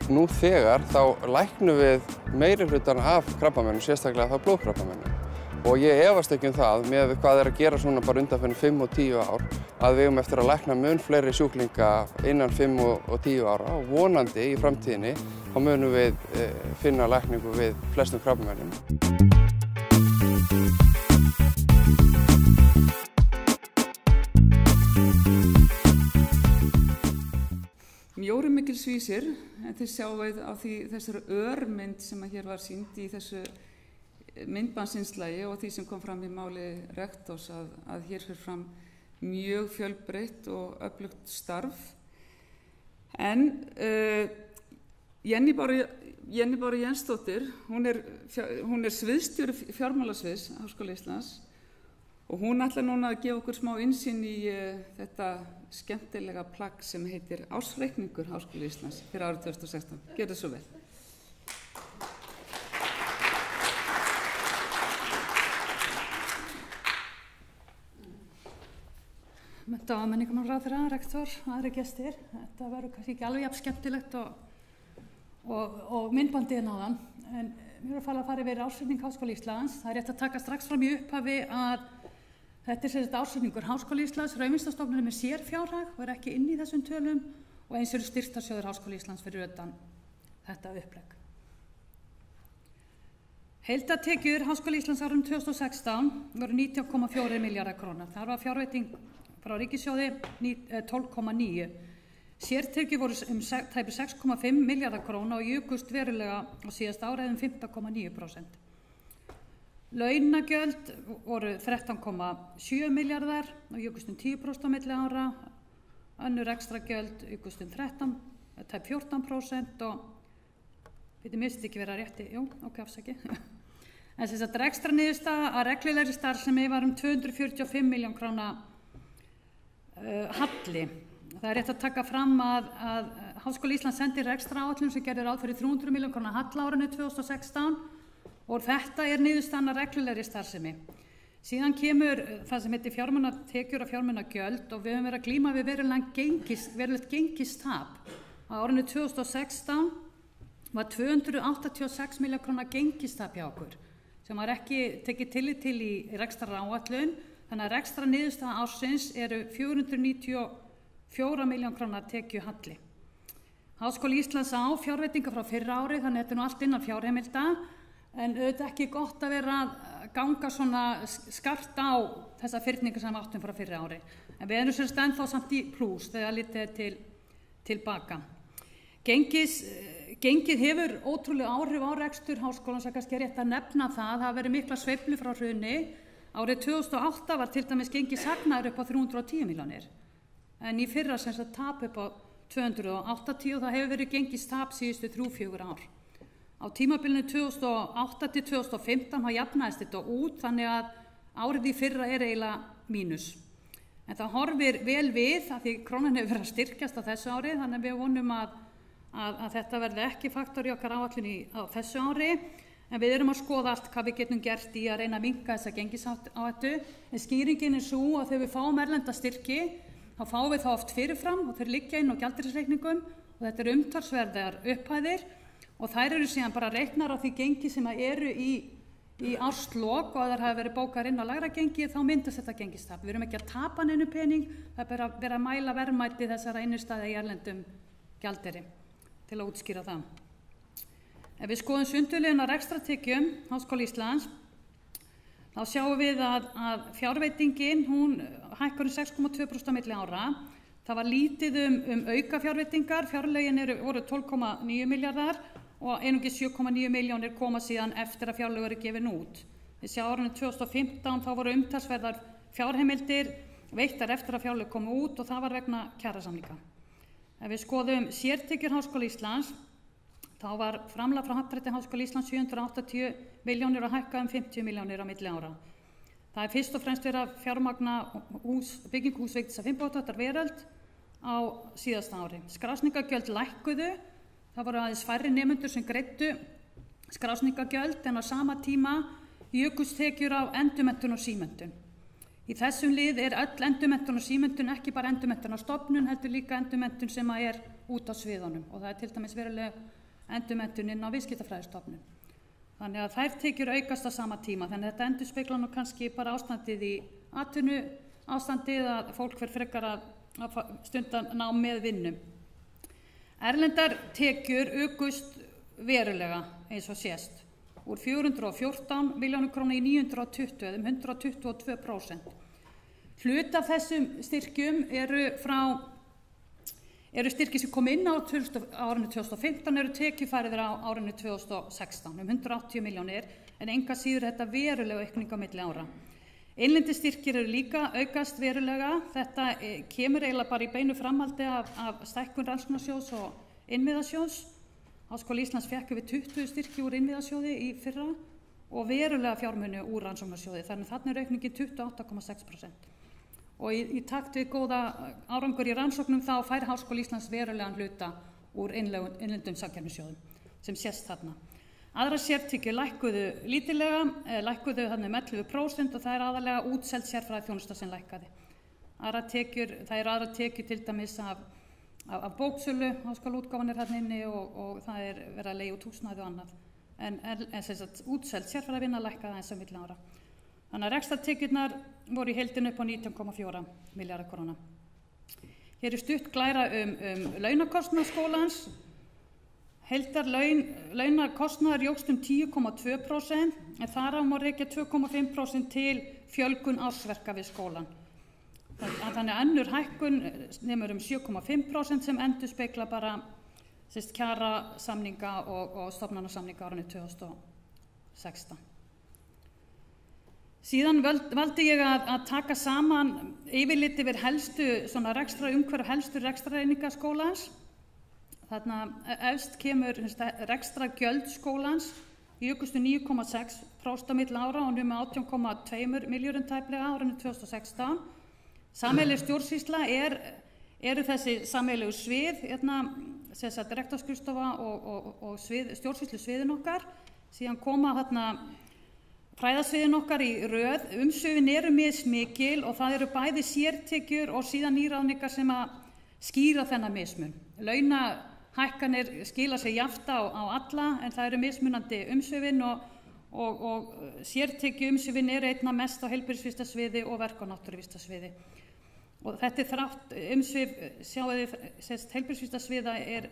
Nú þegar þá læknum við meiri hlutan af krabbameinum, sérstaklega það blóðkrabbameinum. Og ég efast ekki það með hvað er að gera svona bara undanfarið 5 og 10 ár að við eigum eftir að lækna mun fleiri sjúklinga innan 5 og 10 ára og vonandi í framtíðinni þá munum við finna lækningu við flestum krabbameinum. Mjórumikilsvísir, en þið sjáuð á þessari örmynd sem hér var sýnd í þessu myndbandsinslægi og því sem kom fram í máli rektors að hér fyrir fram mjög fjölbreytt og öflugt starf. En Jenny Bára Jensdóttir, hún er sviðsstjóri fjármálasviðs Háskóla Íslands og hún ætlar núna að gefa okkur smá innsýn í þetta skemmtilega plagg sem heitir Ársreikningur Háskóla Íslands fyrir árið 2016. Gjörðu svo vel. Mennta- og menningarmálaráðherra, rektor og aðrir gestir. Þetta verður kannski ekki alveg jafn skemmtilegt og myndbandið náðan. En við erum að fara yfir ársreikning Háskóla Íslands. Það er rétt að taka strax fram í upphafi að þetta er ársreikningur Háskóla Íslands, Raunvísindastofnunin með sérfjárhag og er ekki inn í þessum tölum og eins eru styrktarsjóður Háskóla Íslands fyrir utan þetta upplegg. Heildartekjur Háskóla Íslands árum 2016 voru 19,4 milljarðar króna. Þar var fjárveiting frá ríkissjóði 12,9. Sértekjur voru tæpir 6,5 milljarðar króna og jukust verulega á síðasta ári 15,9%. Launagjöld voru 13,7 milljarðar og jukust 10% á milli ára. Önnur ekstragjöld jukust tæp 14% og Þetta misti ekki vera rétti, jú, ok, afsaki. En þess að rekstrar niðurstaða að reglulegri starfsemi var 245 milljón króna halli. Það rétt að taka fram að Háskóli Íslands sendi rekstraráætlun sem gerði ráð fyrir 300 milljón króna halla árinu 2016 og þetta niðurstaðan að reglulegri starfsemi. Síðan kemur það sem heitir fjármunatekjur og fjármunagjöld og við höfum verið að glíma við verulegt gengistap. Á árinu 2016 var 286 milljón króna gengistap hjá okkur sem var ekki tekið tillit til í rekstraráætlun, þannig að rekstra niðurstaða ársins eru 494 milljón króna tekjuhalli. Háskóli Íslands á fjárveitingar frá fyrra ári, þannig að þetta allt innan fjárheimilda, en auðvitað ekki gott að vera að ganga svona skart á þessa fyrningar sem áttum frá fyrra ári. En við erum semst ennþá samt í plús þegar litið er tilbaka. Gengið hefur ótrúlega áhrif á rekstur háskólans, það kannski rétt að nefna það hafa verið mikla sveiflu frá hruni. Árið 2008 var til dæmis gengið hagnaður upp á 310 milljónir, en í fyrra sem sagt tap upp á 280 og það hefur verið gengistap síðustu 3-4 ár. Á tímabilinu 2008 til 2015 jafnaðist þetta út, þannig að árið í fyrra eiginlega mínus. En það horfir vel við að því krónan hefur verið að styrkjast á þessu ári, þannig að við vonum að þetta verði ekki faktor í okkar áætlun á þessu ári. En við erum að skoða allt hvað við getum gert í að reyna að minnka þessa gengisáhættu. En skýringin sú að þegar við fáum erlenda styrki, þá fáum við þá oft fyrirfram og þeir liggja inn á gjaldeyrisreikningum og þetta umtalsverðar upphæðir og þær eru síðan bara reiknar á því gengi sem eru í árslok og að þær hafa verið bókar inn á lægra gengi, þá myndast þetta gengistap. Við erum ekki að tapa neinu pening, það er að vera að mæla verðmæti þessara innistæða í erlendum gjaldeyri til að útskýra það. Ef við skoðum sundurliðun á rekstratekjum Háskóla Íslands, þá sjáum við að fjárveitingin, hún hækkar 6,2% á milli ára. Það var lítið auka fjárveitingar, fjárlögin voru 12,9 milljarðar og einungis 7,9 milljónir koma síðan eftir að fjárlög eru gefin út. Við sjáum árinu 2015 þá voru umtalsverðar fjárheimildir veittar eftir að fjárlög komu út og það var vegna kjarasamninga. Ef við skoðum sértekjur Háskóla Íslands, þá var framlag frá Happdrætti Háskóla Íslands 780 milljónir og hækka 50 milljónir á milli ára. Það fyrst og fremst verið að fjármagna byggingu húsveitis að Fimbulgötu Veröld á síðasta ári. Skrásetningargjöld lækkuðu, það voru aðeins færri nemendur sem greiddu skrásetningargjöld en á sama tíma jukust tekjur á endurmenntun og símenntun. Í þessum lið öll endurmenntun og símenntun ekki bara endurmenntun á stofnun, heldur líka endurmenntun sem út á sviðunum og það til dæmis verulega endurmenntun inn á viðskiptafræðistofnun. Þannig að þær tekjur aukast á sama tíma, þannig að þetta endurspeglar nú kannski bara ástandið í atvinnuástandið að fólk fer frekar að stunda nám með vinnu. Erlendar tekjur aukust verulega eins og sést, úr 414 milljónum króna í 920 eða 122%. Hluti af þessum styrkjum eru styrkir sem kom inn á árinu 2015 eru tekjufærðir á árinu 2016 180 milljónir en enga síður þetta verulega aukning á milli ára. Innlendi styrkir eru líka aukast verulega. Þetta kemur eiginlega bara í beinu framhaldi af stækkun rannsóknarsjóðs og innviðasjóðs. Háskóli Íslands fékk við 20 styrki úr innviðasjóði í fyrra og verulega fjármuni úr rannsóknarsjóði, þannig þarna aukningin 28,6%. Og í takt við góða árangur í rannsóknum þá fær Háskóli Íslands verulegan hluta úr innlendum samkeppnissjóðum sem sést þarna. Aðrar sértekjur lækkuðu lítillega, lækkuðu þarna 11% og það aðalega útseld sérfræðiþjónusta sem lækkaði. Það aðrar tekjur til dæmis af bóksölu, háskólaútgáfan þarna inni og það verið að leigja út húsnæði og annað. En sem sagt útseld sérfræðivinna lækkaði aðeins á milli ára. Þannig að rekstrartekjurnar voru í heildina upp á 19,4 milljarðar króna. Hér stutt glæra launakostnað skólans. Heildarlaunakostnaður jókst 10,2% en þar af má rekja 2,5% til fjölgun ársverka við skólan. Þannig að önnur hækkun nemur 7,5% sem endurspegla bara kjarasamninga og stofnanasamninga árinu 2016. Síðan valdi ég að taka saman yfirlit yfir helstu rekstrareininga skólans. Þarna efst kemur rekstrargjöld skólans jukust 9,6% á milli ára og numu 18,2 milljörðum tæplega á árinu 2016. Sameiginleg stjórnsýsla eru þessi sameiginlegu svið, rektorskrifstofa og stjórnsýslusviðin okkar. Síðan koma fræðasviðin okkar í röð. Umsvifin eru mismikil og það eru bæði sértekjur og síðan nýráðningar sem að skýra þennan mismun. Launahækkanir skila sig jafnt á alla en það eru mismunandi umsvifin og sértekju umsvifin eru einna mest á heilbrigðisvistasviði og verk- og náttúruvistasviði. Og þetta þrátt umsvif, sjáið heilbrigðisvistasviða er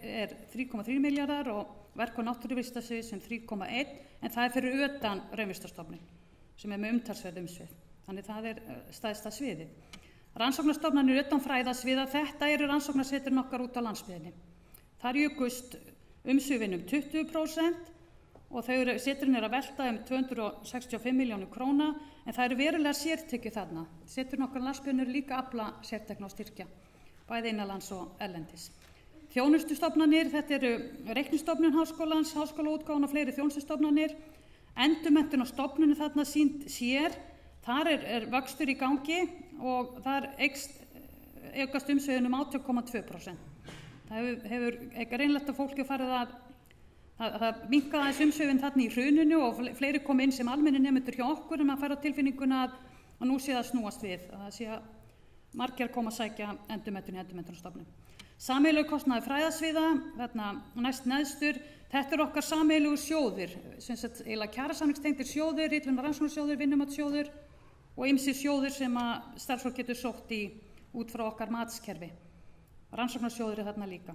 3,3 milljarðar og verk- og náttúruvistasvið sem 3,1 en það fyrir utan Raunvísindastofnun sem með umtalsverð umsvið. Þannig það stærsta sviðið. Rannsóknarstofnanir utan fræðasviða, þetta eru rannsóknarseturin okkar út á landsbyggðinni. Þar jukust umsvifin 20% og seturin að velta 265 milljónir króna en það eru verulega sértekju þarna. Seturin okkar á landsbyggðinni eru líka afla sértekna og styrkja, bæði innanlands og erlendis. Þjónustustofnanir, þetta eru reiknistofnun háskólans, háskólaútgáfan og fleiri þjónustustofnanir. Endurmenntun á stofnunum þarna sýnd sér, þar vöxtur í gangi og þar aukast umsvifin 18,2%. Það hefur greinlegt að fólki farið að minnka aðeins umsvifin þarna í hruninu og fleiri kom inn sem almennir nemendur hjá okkur en maður fær á tilfinninguna að nú sé það snúast við, að það sé að margir koma að sækja endurmenntun í endurmenntunarstofnun. Sameiginlegur kostnaður fræðasviða, þarna næst neðstur, þetta okkar sameiginlegu sjóðir, sem sagt eiginlega kjarasamningstengdir sjóðir, ritlunar rannsóknarsjóður, vinnumatssjóður og ýmsir sjóðir sem að starfsfólk getur sótt í út frá okkar matskerfi. Rannsóknarsjóður þarna líka.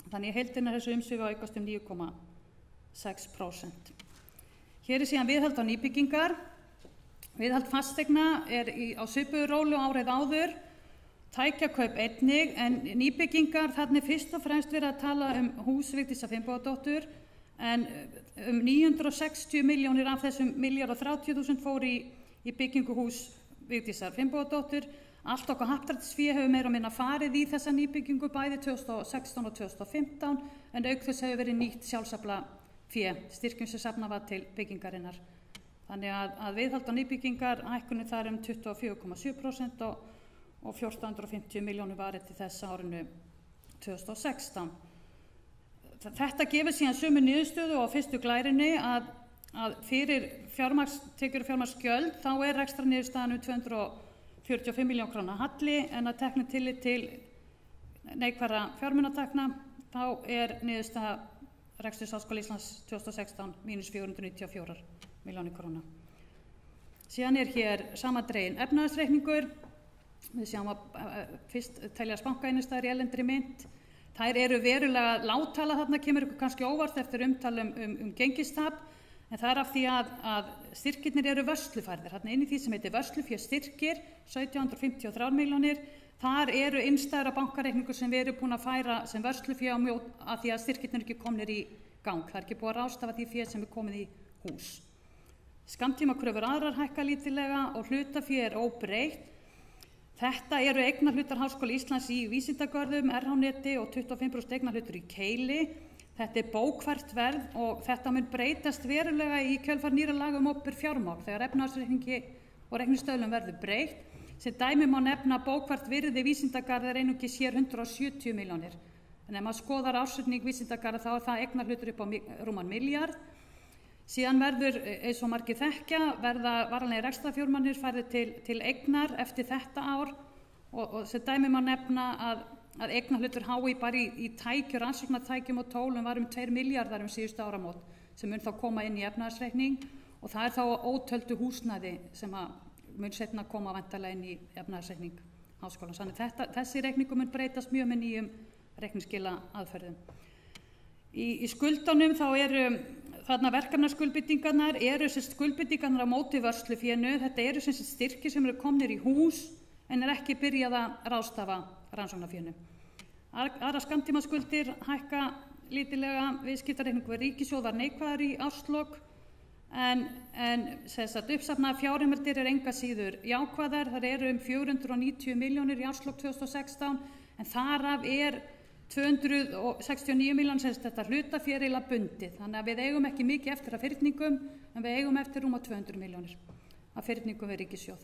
Þannig heildina þessu umsvifi aukast 9,6%. Hér síðan viðhald á nýbyggingar. Viðhald fasteigna á svipuðu rólu árið áður. Tækjakaup einnig, en nýbyggingar, þarna fyrst og fremst verið að tala hús Vigdísar Finnbogadóttur, en 960 milljónir af þessum 1.030.000 fór í byggingu hús Vigdísar Finnbogadóttur. Allt okkar happdrættisfé hefur meira og minna farið í þessa nýbyggingu bæði 2016 og 2015, en auk þess hefur verið nýtt sjálfsaflafé, styrkjum sem safnað var til byggingarinnar. Þannig að viðhald á nýbyggingar hækkunni þar 24,7% og 1.450 milljónir varið til þess árinu 2016. Þetta gefur síðan sömu niðurstöðu á fyrstu glærinni að fyrir tekjur og fjármagnsgjöld þá rekstrarniðurstaðan 245 milljón króna halli en að teknu tillit til neikvæðra fjármunatekna þá niðurstaða reksturs Háskóla Íslands 2016 mínus 494 milljónir króna. Síðan hér samandreginn efnahagsreikningur. Við sjáum að fyrst teljast bankainnistæður í erlendri mynt. Þær eru verulega lágtala, þarna kemur ykkur kannski óvart eftir umtalum gengistap, en það af því að styrkirnir eru vörslufærðir. Þarna inn í því sem heitir vörslufé styrkir, 1753 milljónir, þar eru innstæður á bankareikningur sem við erum búin að færa sem vörslufé af því að styrkirnir ekki komnir í gang. Það ekki búið að ráðstafa því fé sem komið í hús. Skammtímakröfur aðrar hækka lítillega og hlutafé óbreytt. Þetta eru eignarhlutar Háskóla Íslands í vísindagörðum, RH-neti og 25% eignarhlutur í Keili. Þetta bókfært verð og þetta mun breytast verulega í kjölfar nýrra laga opinber fjármál þegar efnahagsreikningi og reikningsstöðlum verður breytt. Sem dæmi má nefna bókfært virði vísindagarða einungis hér 170 milljónir. En ef maður skoðar ársreikning vísindagarða þá það eignarhlutur upp á rúman milljarð. Síðan verður, eins og margir þekkja, varanlegir rekstrarfjármunir færðir til eignar eftir þetta ár og sem dæmi má nefna að eignarhlutur HÍ bara í tækjur, rannsóknartækjum og tólum var 2 milljarðar síðustu áramót sem mun þá koma inn í efnahagsreikning og það þá ótöldu húsnæði sem mun seinna koma væntanlega inn í efnahagsreikning háskólans. Þannig þessi reikningur mun breytast mjög með nýjum reikningsskila aðferðum. Í skuldunum þá þarna verkefnaskuldbindingarnar skuldbindingarnar á móti vörslufénu. Þetta eru styrkir sem eru komnir í hús en ekki byrjað að ráðstafa rannsóknarfénu. Aðrar skammtímaskuldir hækka lítillega, viðskiptareikningur við ríkissjóð var neikvæður í árslok en uppsafnaðar fjárheimildir enga síður jákvæðar. Það eru 490 milljónir í árslok 2016 en þar af 269 miljónir sem þetta hlutafé er eiginlega bundið, þannig að við eigum ekki mikið eftir af fyrningum en við eigum eftir rúma 200 milljónir af fyrningum við ríkissjóð.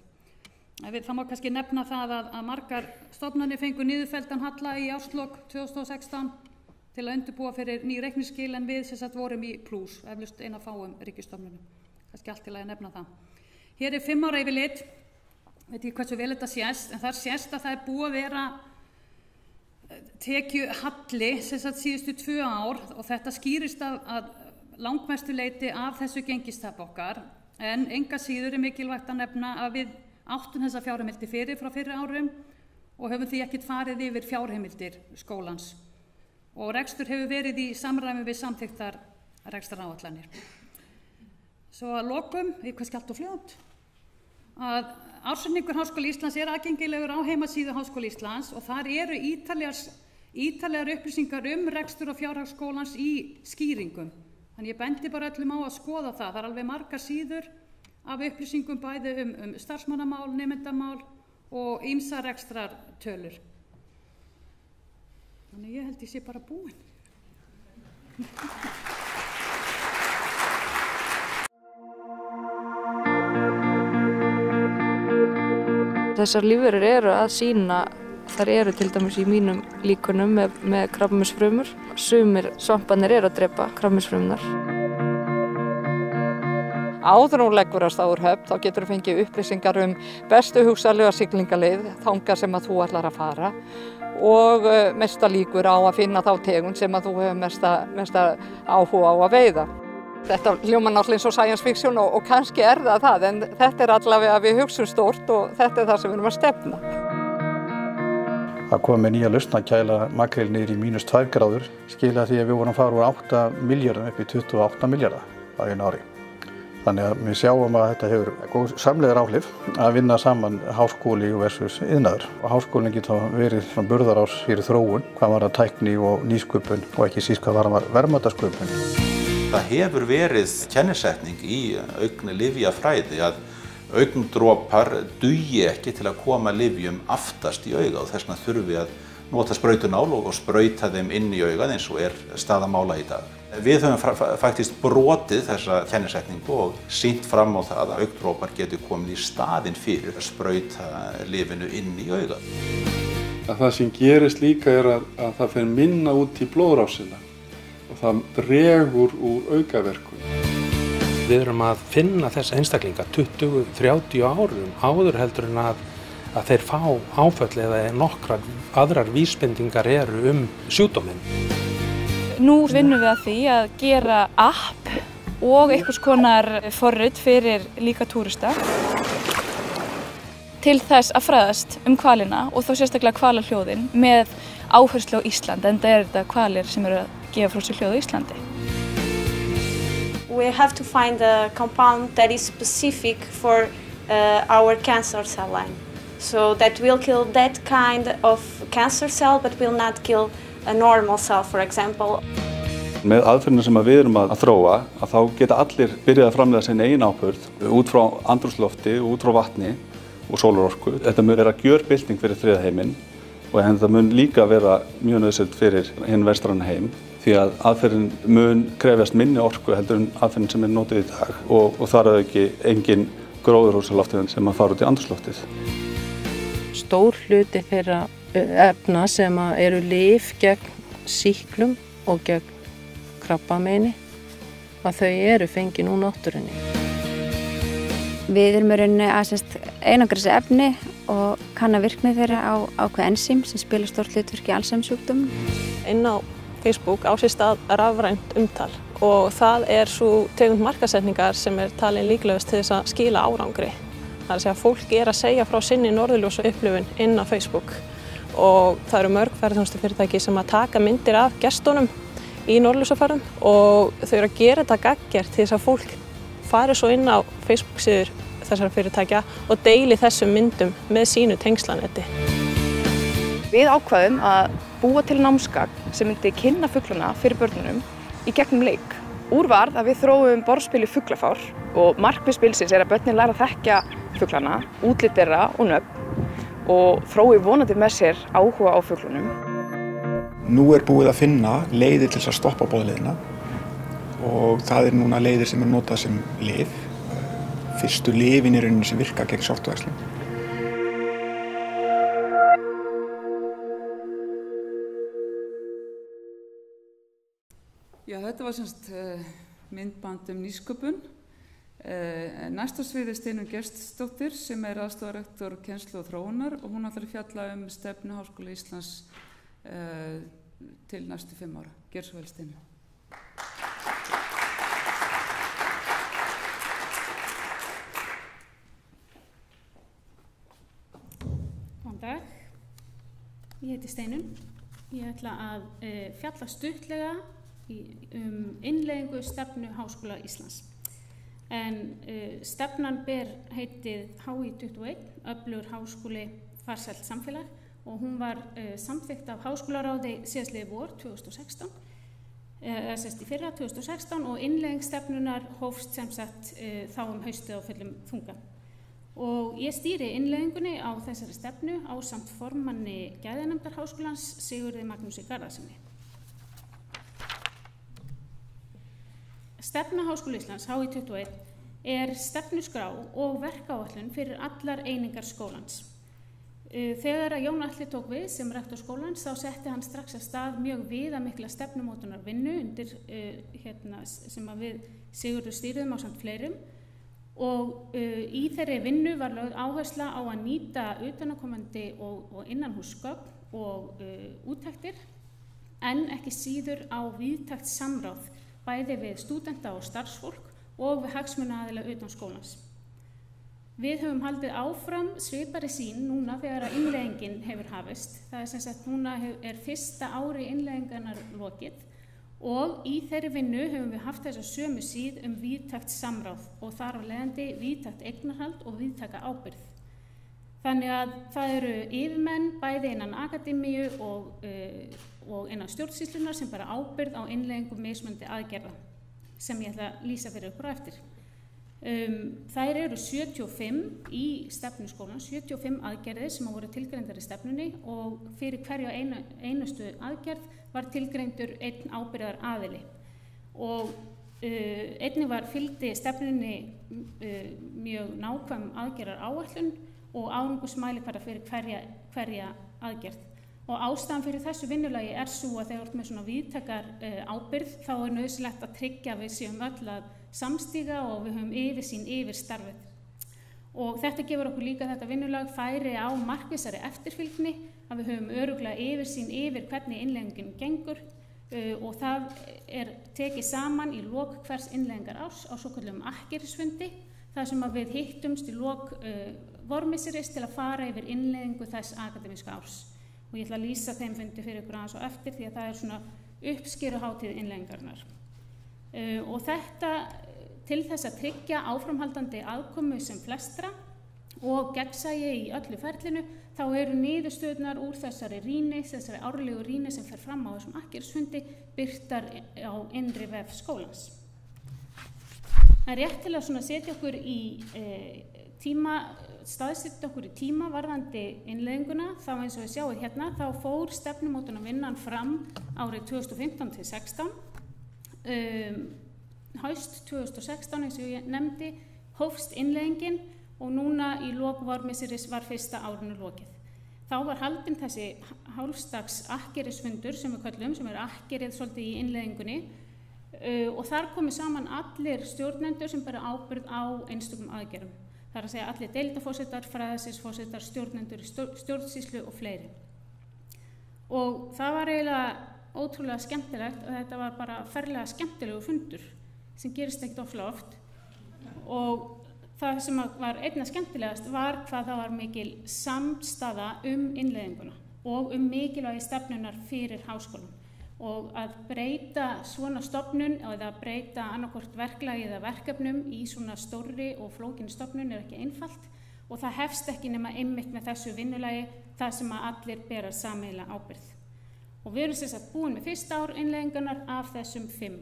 Það má kannski nefna það að margar stofnanir fengu niðurfelldan halla í árslok 2016 til að undirbúa fyrir ný reikningsskil en við sem sagt vorum í plús, eflaust ein af fáum ríkisstofnunum, kannski allt til að nefna það. Hér er 5 ára yfirlit, veit ekki hversu vel þetta sést, en það sést að það er búið að vera tekjuhalli sem sagt síðustu 2 ár og þetta skýrist að langmestu leyti af þessu gengistap okkar, en enga síður er mikilvægt að nefna að við áttum þessa fjárheimildir fyrir frá fyrri árum og höfum því ekkert farið yfir fjárheimildir skólans. Og rekstur hefur verið í samræmi við samþykktar rekstraráætlanir. Svo að lokum, kannski allt og fljótt, að ársreikningur Háskóla Íslands er aðgengilegur á heimasíðu Háskóla Íslands og þar eru ítarlegar upplýsingar rekstur og fjárhag skólans í skýringum. Þannig ég bendi bara öllum á að skoða það. Það er alveg margar síður af upplýsingum bæði starfsmannamál, nemendamál og ýmsar rekstrartölur. Þannig ég held ég sé bara búin. Þessar lífverur eru að sýna, þær eru til dæmis í mínum líkunum með krabbameinsfrumur. Sumir svamparnir eru að drepa krabbameinsfrumurnar. Áður hún leggur af stað úr höfn, þá getur þú fengið upplýsingar bestu hugsanlega siglingaleið, þangað sem að þú ætlar að fara og mesta líkur á að finna þá tegund sem að þú hefur mesta áhuga á að veiða. Þetta hljómar náttúrulega eins og science fiction og kannski er það, en þetta er allavega að við hugsum stórt og þetta er það sem við erum að stefna. Það kom með nýja lausn að kæla makrel niður í -2 gráður, skila því að við vorum að fara úr 8 milljörðum upp í 28 milljarða á einu ári. Þannig að við sjáum að þetta hefur góð samlegðar áhrif að vinna saman háskóli versus iðnaður. Og háskólinn getur verið svona burðarás fyrir þróun, hvað var að tækni og nýsköpun og ekki síst hvað var verðmætasköpun. Það hefur verið kennisetning í auknu lyfjafræði að augndropar dugi ekki til að koma lyfjum aftast í auga og þess vegna þurfum við að nota sprautunál og sprauta þeim inn í augað eins og er staða mála í dag. Við höfum faktist brotið þessa kennisetningu og sýnt fram á það að augndropar getur komið í staðinn fyrir að sprauta lyfinu inn í augað. Það sem gerist líka er að það fer minna út í blóðrásina og það dregur úr aukaverkun. Við erum að finna þessa einstaklinga 20-30 árum áður heldur en að þeir fá áföll eða nokkrar aðrar vísbendingar eru sjúkdóminn. Nú vinnum við að því að gera app og einhvers konar forrit fyrir líka túrista til þess að fræðast hvalina og þá sérstaklega hvalahljóðin með áherslu á Ísland, enda er þetta hvalir sem eru að gefa frá sér hljóð á Íslandi. We have to find a compound that is specific for our cancer cell line. So that will kill that kind of cancer cell but will not kill a normal cell, for example. Með aðferðina sem við erum að þróa, að þá geta allir byrjað að framleiða sín eigin áburð út frá andrúmslofti, út frá vatni og sólarorku. Þetta mun vera gjörbylting fyrir þriðja heiminn og þetta mun líka vera mjög nauðsynlegt fyrir hinn vestræna heim því að aðferðin mun krefjast minni orku heldur en aðferðin sem notuð í dag og þar er ekki engin gróðurhúsalofttegund sem fara út í andrúmsloftið. Stór hluti þeirra efna sem eru lyf gegn sýklum og gegn krabbameini að þau eru fengin úr náttúrunni. Við erum í rauninni að einangra þessi efni og kanna virkni þeirra á ákveð ensím sem spila stórt hlutverk í Alzheimer-sjúkdómum. Inn á Facebook á sér stað rafrænt umtal og það er svo tegund markaðssetningar sem er talin líklegust til þess að skila árangri. Það er að segja að fólk er að segja frá sinni norðurljósa upplifun inn á Facebook og það eru mörg ferðaþjónustufyrirtæki sem að taka myndir af gestunum í norðurljósaferðum og þau eru að gera þetta gagngert til þess að fólk fari svo inn á Facebook-síður þessara fyrirtækja og deili þessum myndum með sínu tengslanetti. Við ákvaðum að búa til námsgagn sem myndi kynna fuglana fyrir börnunum í gegnum leik. Úr varð að við þróum borðspil í fuglafár og markmið spilsins er að börnin læra að þekkja fuglana, útlit þeirra og nöfn og þrói vonandi með sér áhuga á fuglunum. Nú búið að finna leiðir til þess að stoppa boðleiðina og það núna leiðir sem notað sem lyf. Fyrstu lyfin í rauninni sem virka gegn sortuæxlum. Já, þetta var semst myndband nýsköpun. Næsta sviði Steinunn Gestsdóttir sem aðstoðarrektor kennslu og þróunar og hún ætlar að fjalla stefnu Háskóla Íslands til næstu 5 ára. Gjörðu svo vel, Steinunn. Góðan dag. Ég heiti Steinunn. Ég ætla að fjalla stuttlega innleiðingu stefnu Háskóla Íslands. En stefnan ber heitið HÍ21, öflugur háskóli, farsælt samfélag og hún var samþykkt af Háskólaráði síðastliðið vor 2016, í fyrra 2016 og innleiðing stefnunar hófst sem sagt þá haustið á fullum þunga. Og ég stýri innleiðingunni á þessari stefnu ásamt formanni Gæðanefndar Háskólans Sigurði Magnúsi Garðarsyni. Stefna Háskóla Íslands, HÍ21, stefnuskrá og verkáætlun fyrir allar einingar skólans. Þegar Jón Atli tók við sem rektor skólans þá setti hann strax af stað mjög viðamikla stefnumótunar vinnu undir sem við Sigurður stýrðum ásamt fleirum og í þeirri vinnu var lögð áhersla á að nýta utanaðkomandi og innanhúsgögn og úttektir en ekki síður á víðtækt samráð bæði við stúdenta og starfsfólk og við hagsmunaaðila utan skólans. Við höfum haldið áfram svipari sýn núna þegar að innleiðingin hefur hafist. Það sem sagt núna fyrsta ári innleiðingarinnar lokið og í þeirri vinnu höfum við haft þessa sömu síð víðtækt samráð og þar af leiðandi víðtækt eignarhald og víðtæka ábyrgð. Þannig að það eru yfirmenn bæði innan akademíu og innan stjórnsýslunar sem bara ábyrgð á innleiðingu mismunandi aðgerða sem ég ætla að lýsa fyrir ykkur á eftir. Þær eru 75 í stefnuskólan, 75 aðgerðir sem voru tilgreindar í stefnunni og fyrir hverja einustu aðgerð var tilgreindur einn ábyrgðar aðili. Og einnig fylgdi stefnunni mjög nákvæm aðgerðar áætlun og árangursmælikvarða fyrir hverja aðgerð. Og ástæðan fyrir þessu vinnulagi sú að þegar með svona víðtækar ábyrgð þá nauðsynlegt að tryggja að við séum öll að samstíga og við höfum yfirsýn yfir starfið. Og þetta gefur okkur líka þetta vinnulag færi á markvissari eftirfylgni að við höfum örugglega yfirsýn yfir hvernig innleiðingin gengur og það tekið saman í lok hvers innleiðingar árs á svokölluðum akkerisfundi þar sem að við hittumst í lok vormisseris til að fara yfir innleiðingu þess akademíska árs. Og ég ætla að lýsa þeim fundi fyrir ykkur aðeins á eftir því að það svona uppskeruhátíð innleiðingarinnar. Og þetta til þess að tryggja áframhaldandi aðkomu sem flestra og gegnsæi í öllu ferlinu þá eru niðurstöðurnar úr þessari árlegu rýni sem fer fram á þessum akkerisfundi birtar á innri vef skólans. Það rétt til að setja okkur í staðsetja okkur í tíma varðandi innleiðinguna, þá eins og við sjáum hérna, þá fór stefnumótunarvinnan fram árið 2015-16. Haust 2016, eins og ég nefndi, hófst innleiðingin og núna í lok vormisseris var fyrsta árinu lokið. Þá var haldinn þessi hálfsdags akkerisfundur sem við köllum, sem akkerið svolítið í innleiðingunni og þar komu saman allir stjórnendur sem bera ábyrgð á einstökum aðgerðum. Það að segja allir deildarforsetar, fræðasviðsforsetar, stjórnendur í stjórnsýslu og fleiri. Og það var eiginlega ótrúlega skemmtilegt og þetta var bara ferlega skemmtilegu fundur sem gerist ekkert oft. Og það sem var einna skemmtilegast var hvað það var mikil samstaða innleiðinguna og mikilvægi stefnunar fyrir háskólann. Og að breyta svona stofnun eða breyta annarkvort verklagi eða verkefnum í svona stórri og flókinni stofnun ekki einfalt og það hefst ekki nema einmitt með þessu vinnulagi það sem að allir bera sameiginlega ábyrgð. Og við erum sem sagt búin með fyrsta ár innleiðingarnar af þessum 5.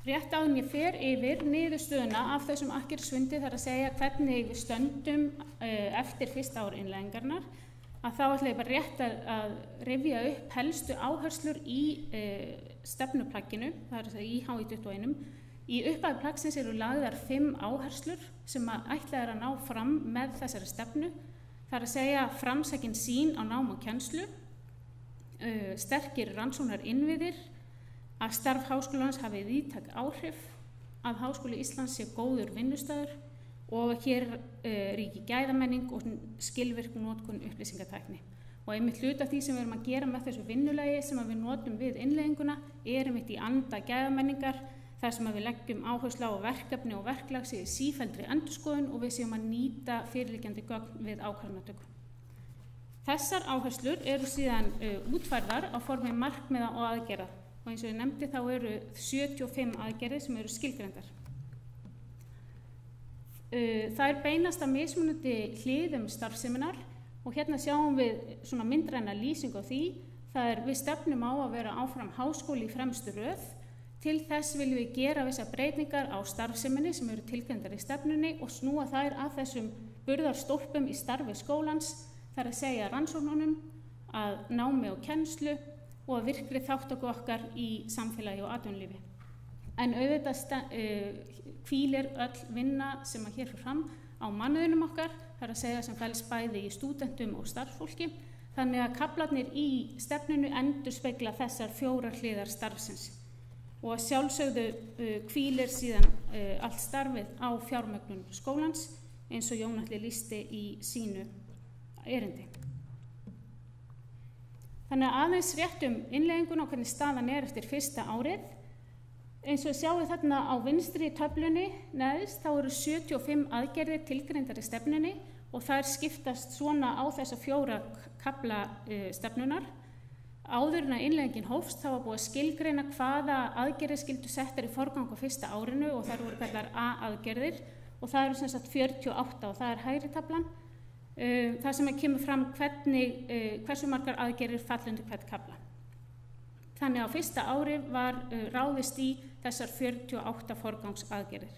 Rétt áður en ég fer yfir niðurstöðuna af þessum akkerisfundi þar að segja hvernig við stöndum eftir fyrsta ár innleiðingarnar. að þá ætla ég bara rétt að rifja upp helstu áherslur í stefnuplagginu, það er að segja í HÍ21. Í upphafi plaggsins eru lagðar 5 áherslur sem ætlað er að ná fram með þessari stefnu. Það er að segja framsækin sýn á nám og kennslu, sterkir rannsóknar innviðir, að starf háskólans hafi víðtæk áhrif, að Háskóli Íslands sé góður vinnustaður og hér ríki gæðamenning og skilvirk notkun upplýsingatækni. Og einmitt hluti af því sem við erum að gera með þessu vinnulagi sem við notum við innleiðinguna er einmitt í anda gæðamenningar, þar sem við leggjum áherslu á verkefni og verklag í sífelldri endurskoðun og við séum að nýta fyrirliggjandi gögn við ákvarðanatöku. Þessar áherslur eru síðan útfærðar á formi markmiða og aðgerða og eins og ég nefndi þá eru 75 aðgerðir sem eru skilgreindar. Það beinast að mismunandi hliðum starfseminnar og hérna sjáum við svona myndræna lýsingu á því. Það við stefnum á að vera áfram háskóli í fremstu röð. Til þess viljum við gera vissar breytingar á starfseminni sem eru tilgreindar í stefnunni og snúa þær að þessum burðarstólpum í starfi skólans, þar að segja rannsóknunum, að námi og kennslu og að virkri þáttöku okkar í samfélagi og atvinnulífi. En auðvitað hvílir öll vinna sem að hér fyrir fram á mannauðnum okkar, þar að segja sem felst bæði í stúdentum og starfsfólki, þannig að kaflarnir í stefnunu endurspegla þessar 4 hliðar starfsins. Og að sjálfsögðu hvílir síðan allt starfið á fjármögnun skólans eins og Jón Atli lýsti í sínu erindi. Þannig að aðeins rétt innleiðinguna og hvernig staðan er eftir fyrsta árið. Eins og sjáum við þarna á vinstri töflunni neðst, þá eru 75 aðgerðir tilgreindar í stefnunni og þær skiptast svona á þessa 4 kafla stefnunar. Áður en að innleiðingin hófst þá var búið að skilgreina hvaða aðgerðir skyldu settar í forgang á fyrsta árinu og þær voru kallar A-aðgerðir og það eru sem sagt 48 og það er hægri taflan. Það sem kemur fram hversu margar aðgerðir falla undir hvern kafla. Þannig á fyrsta ári var ráðist í þessar 48 forgangsaðgerðir.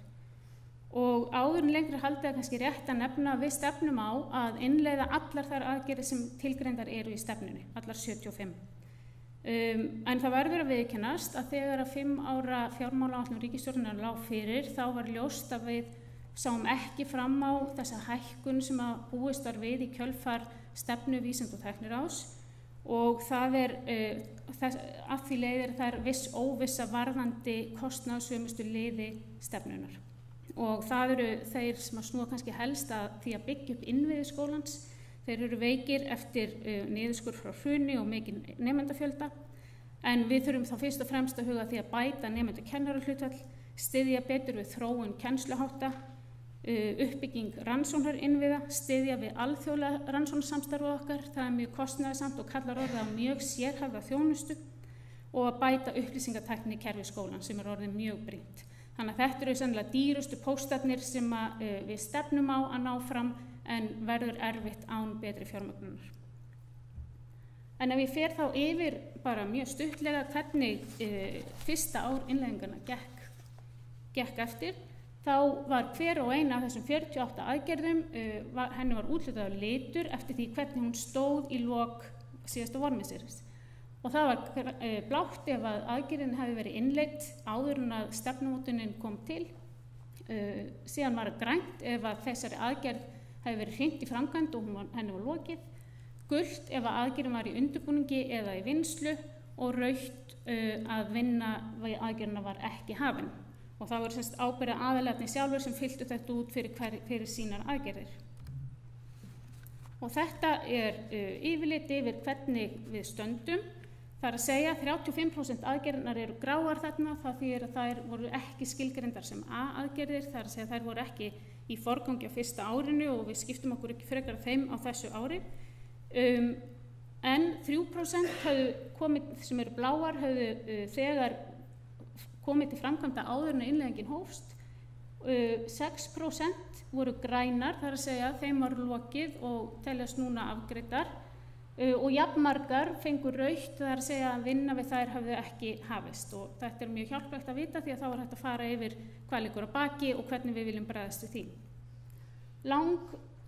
Og áður en lengri haldið er kannski rétt að nefna að við stefnum á að innleiða allar þær aðgerðir sem tilgreindar eru í stefnunni, allar 75. En það verður að viðurkennast að þegar að 5 ára fjármálaáætlun ríkisstjórnarinnar lá fyrir þá var ljóst að við sáum ekki fram á þessa hækkun sem að búist var við í kjölfar stefnu Vísinda- og tækniráðs og það af því leiðir það viss óvissa varðandi kostnaðarsömustu liði stefnunar. Og það eru þeir sem að snúa kannski helst að því að byggja upp innviði skólans. Þeir eru veikir eftir niðurskurð frá hruni og mikinn nemendafjölda. En við þurfum þá fyrst og fremst að huga því að bæta nemendakennarahlutfall, styðja betur við þróun kennsluhátta, uppbygging rannsóknarinnviða, styðja við alþjóðlega rannsóknarsamstarfið okkar. Það er mjög kostnaðarsamt og kallar orðið á mjög sérhæfða þjónustu og að bæta upplýsingatækni í kerfi skólans sem er orðið mjög brýnt. Þannig að þetta eru sennilega dýrustu póstarnir sem við stefnum á að ná fram en verður erfitt án betri fjármögnunar. En ef ég fer þá yfir bara mjög stuttlega hvernig fyrsta ár innleiðinganna gekk eftir, þá var hver og eina af þessum 48 aðgerðum, henni var úthlutað litur eftir því hvernig hún stóð í lok síðasta vormisseris. Og það var blátt ef að aðgerðin hefði verið innleidd áður en að stefnumótunin kom til. Síðan var grænt ef að þessari aðgerð hefði verið hrint í framkvæmd og henni var lokið. Gult ef að aðgerðin var í undirbúningi eða í vinnslu og rautt að vinna við aðgerðina var ekki hafin. Og það voru ábyrgða aðilarnir sjálfur sem fylltu þetta út fyrir sínar aðgerðir. Og þetta er yfirlit yfir hvernig við stöndum. Það er að segja 35% aðgerðirnar eru gráar þarna, það þýðir að þær voru ekki skilgreindar sem A-aðgerðir, það er að segja þær voru ekki í forgangi á fyrsta árinu og við skiptum okkur ekki frekar þeim á þessu ári. En 3% sem eru bláar höfðu þegar komið til framkvæmda áður en innleiðingin hófst. 6% voru grænar, það er að segja þeim var lokið og teljast núna afgreiddar. Og jafnmargar fengur rautt, það er að segja að vinna við þær hafði ekki hafist og þetta er mjög hjálplegt að vita því að þá er hægt að fara yfir hvað liggur að baki og hvernig við viljum bregðast við því.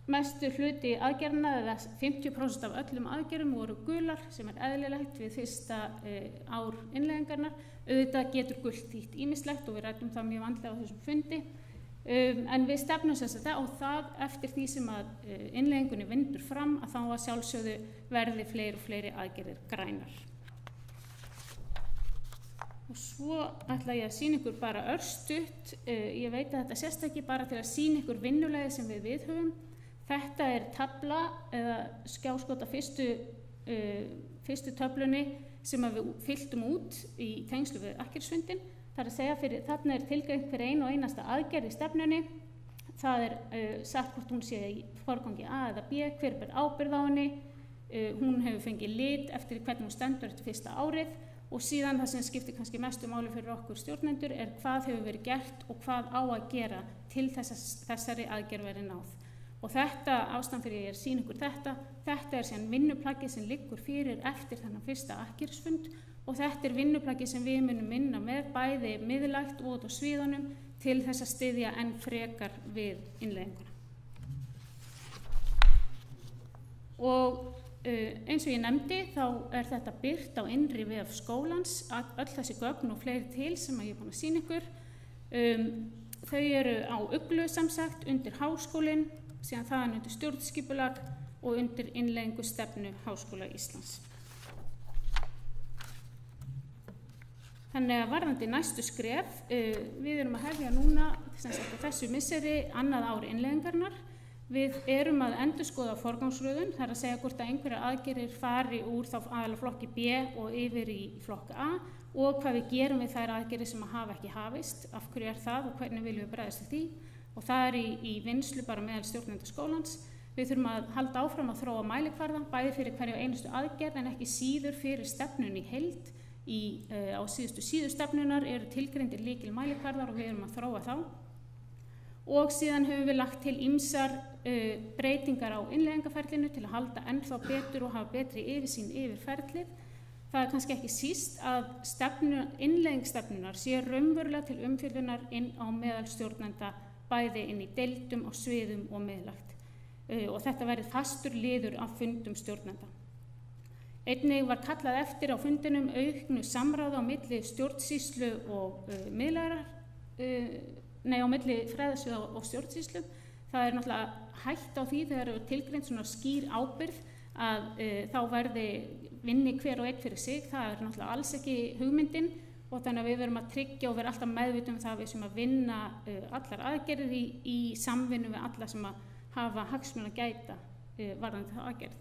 Mestu hluti aðgerðina, eða 50% af öllum aðgerðum voru gular, sem eðlilegt við fyrsta ár innleiðingarnar. Auðvitað getur gult þýtt ýmislegt og við ræddum það mjög vandlega á þessum fundi. En við stefnum sem sagt á það eftir því sem að innleiðingunni vindur fram að þá að sjálfsögðu verði fleiri og fleiri aðgerðir grænar. Og svo ætla ég að sýna ykkur bara örstutt, ég veit að þetta sést ekki, bara til að sýna ykkur vinnulagið sem við viðhöfum. Þetta tabla eða skjáskot af fyrstu töflunni sem við fylltum út í tengslu við akkersfundin. Það er að segja þarna tilgreint hver ein og einasta aðgerð í stefnunni. Það sagt hvort hún sé í forgangi A eða B, hver ber ábyrgð á henni. Hún hefur fengið lit eftir hvernig hún stendur eftir fyrsta árið og síðan það sem skiptir kannski mestu máli fyrir okkur stjórnendur hvað hefur verið gert og hvað á að gera til þessari aðgerð verið náð. Og þetta, ástæðan fyrir ég sýna ykkur þetta síðan vinnuplagið sem liggur fyrir eftir þennan fyrsta akkersfund og þetta vinnuplagið sem við munum vinna með bæði miðlægt og út á sviðunum til þess að styðja enn frekar við innleiðinguna. Og eins og ég nefndi þá þetta birt á innri vef skólans, öll þessi gögn og fleiri til sem ég er búin að sýna ykkur. Þau eru á Uglu samsagt undir háskólinn, síðan þaðan undir stjórnskipulag og undir innleiðingu stefnu Háskóla Íslands. Þannig að varðandi næstu skref, við erum að hefja núna þessu misseri annað ár innleiðingarnar. Við erum að endurskoða forgangsröðun, það er að segja hvort að einhverjar aðgerðir fari úr þá aðalega flokki B og yfir í flokk A og hvað við gerum við þær aðgerðir sem hafa ekki hafist, af hverju það og hvernig viljum við bregðast við því. Og það í vinslu bara meðal stjórnenda skólans. Við þurfum að halda áfram að þróa mælikvarða, bæði fyrir hverju einustu aðgerð en ekki síður fyrir stefnun í heild. Á síðustu síðu stefnunar eru tilgreindir lykil mælikvarðar og við erum að þróa þá. Og síðan höfum við lagt til ýmsar breytingar á innleiðingarferlinu til að halda ennþá betur og hafa betri yfirsýn yfir ferlið. Það er kannski ekki síst að innleiðingstefnunar sé raunverulega til umfjöllunar inn á meðal stjórnenda bæði inn í deildum og sviðum og miðlægt. Og þetta verið fastur liður af fundum stjórnenda. Einnig var kallað eftir á fundinum auknu samráð á milli stjórnsýslu og á milli fræðasviða og stjórnsýslu. Það náttúrulega hætt á því þegar eru tilgreint svona skýr ábyrgð að þá verði vinni hver og einn fyrir sig. Það náttúrulega alls ekki hugmyndin. Og þannig að við verum að tryggja og vera alltaf meðvitum það að við sem að vinna allar aðgerðir í samvinnu við alla sem að hafa hagsmuna að gæta varðandi það aðgerð.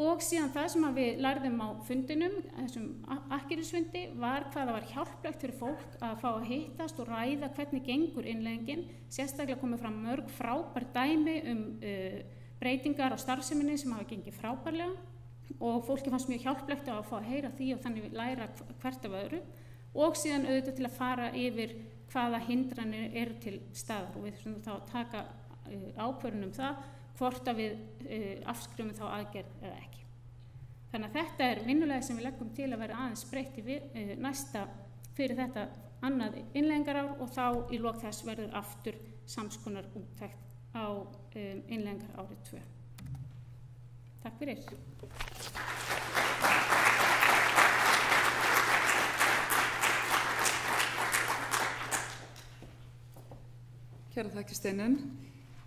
Og síðan það sem að við lærðum á fundinum, þessum akkerisfundi, var hvað það var hjálplegt fyrir fólk að fá að hittast og ræða hvernig gengur innleiðingin. Sérstaklega komið fram mörg frábær dæmi breytingar á starfseminni sem hafa gengið frábærlega. Og fólki fannst mjög hjálplegt að fá að heyra því og þannig læra hvert af öðru og síðan auðvitað til að fara yfir hvaða hindranir eru til staðar og við þurfum þá að taka ákvörðun það hvort að við afskrifum þá aðgerð eða ekki. Þannig að þetta vinnulega sem við leggum til að vera aðeins breytt í næsta fyrir þetta annað innleiðingarár og þá í lok þess verður aftur samskonar úttekt á innleiðingar árið 2. Takk fyrir. Kæra þakkir Steinunn.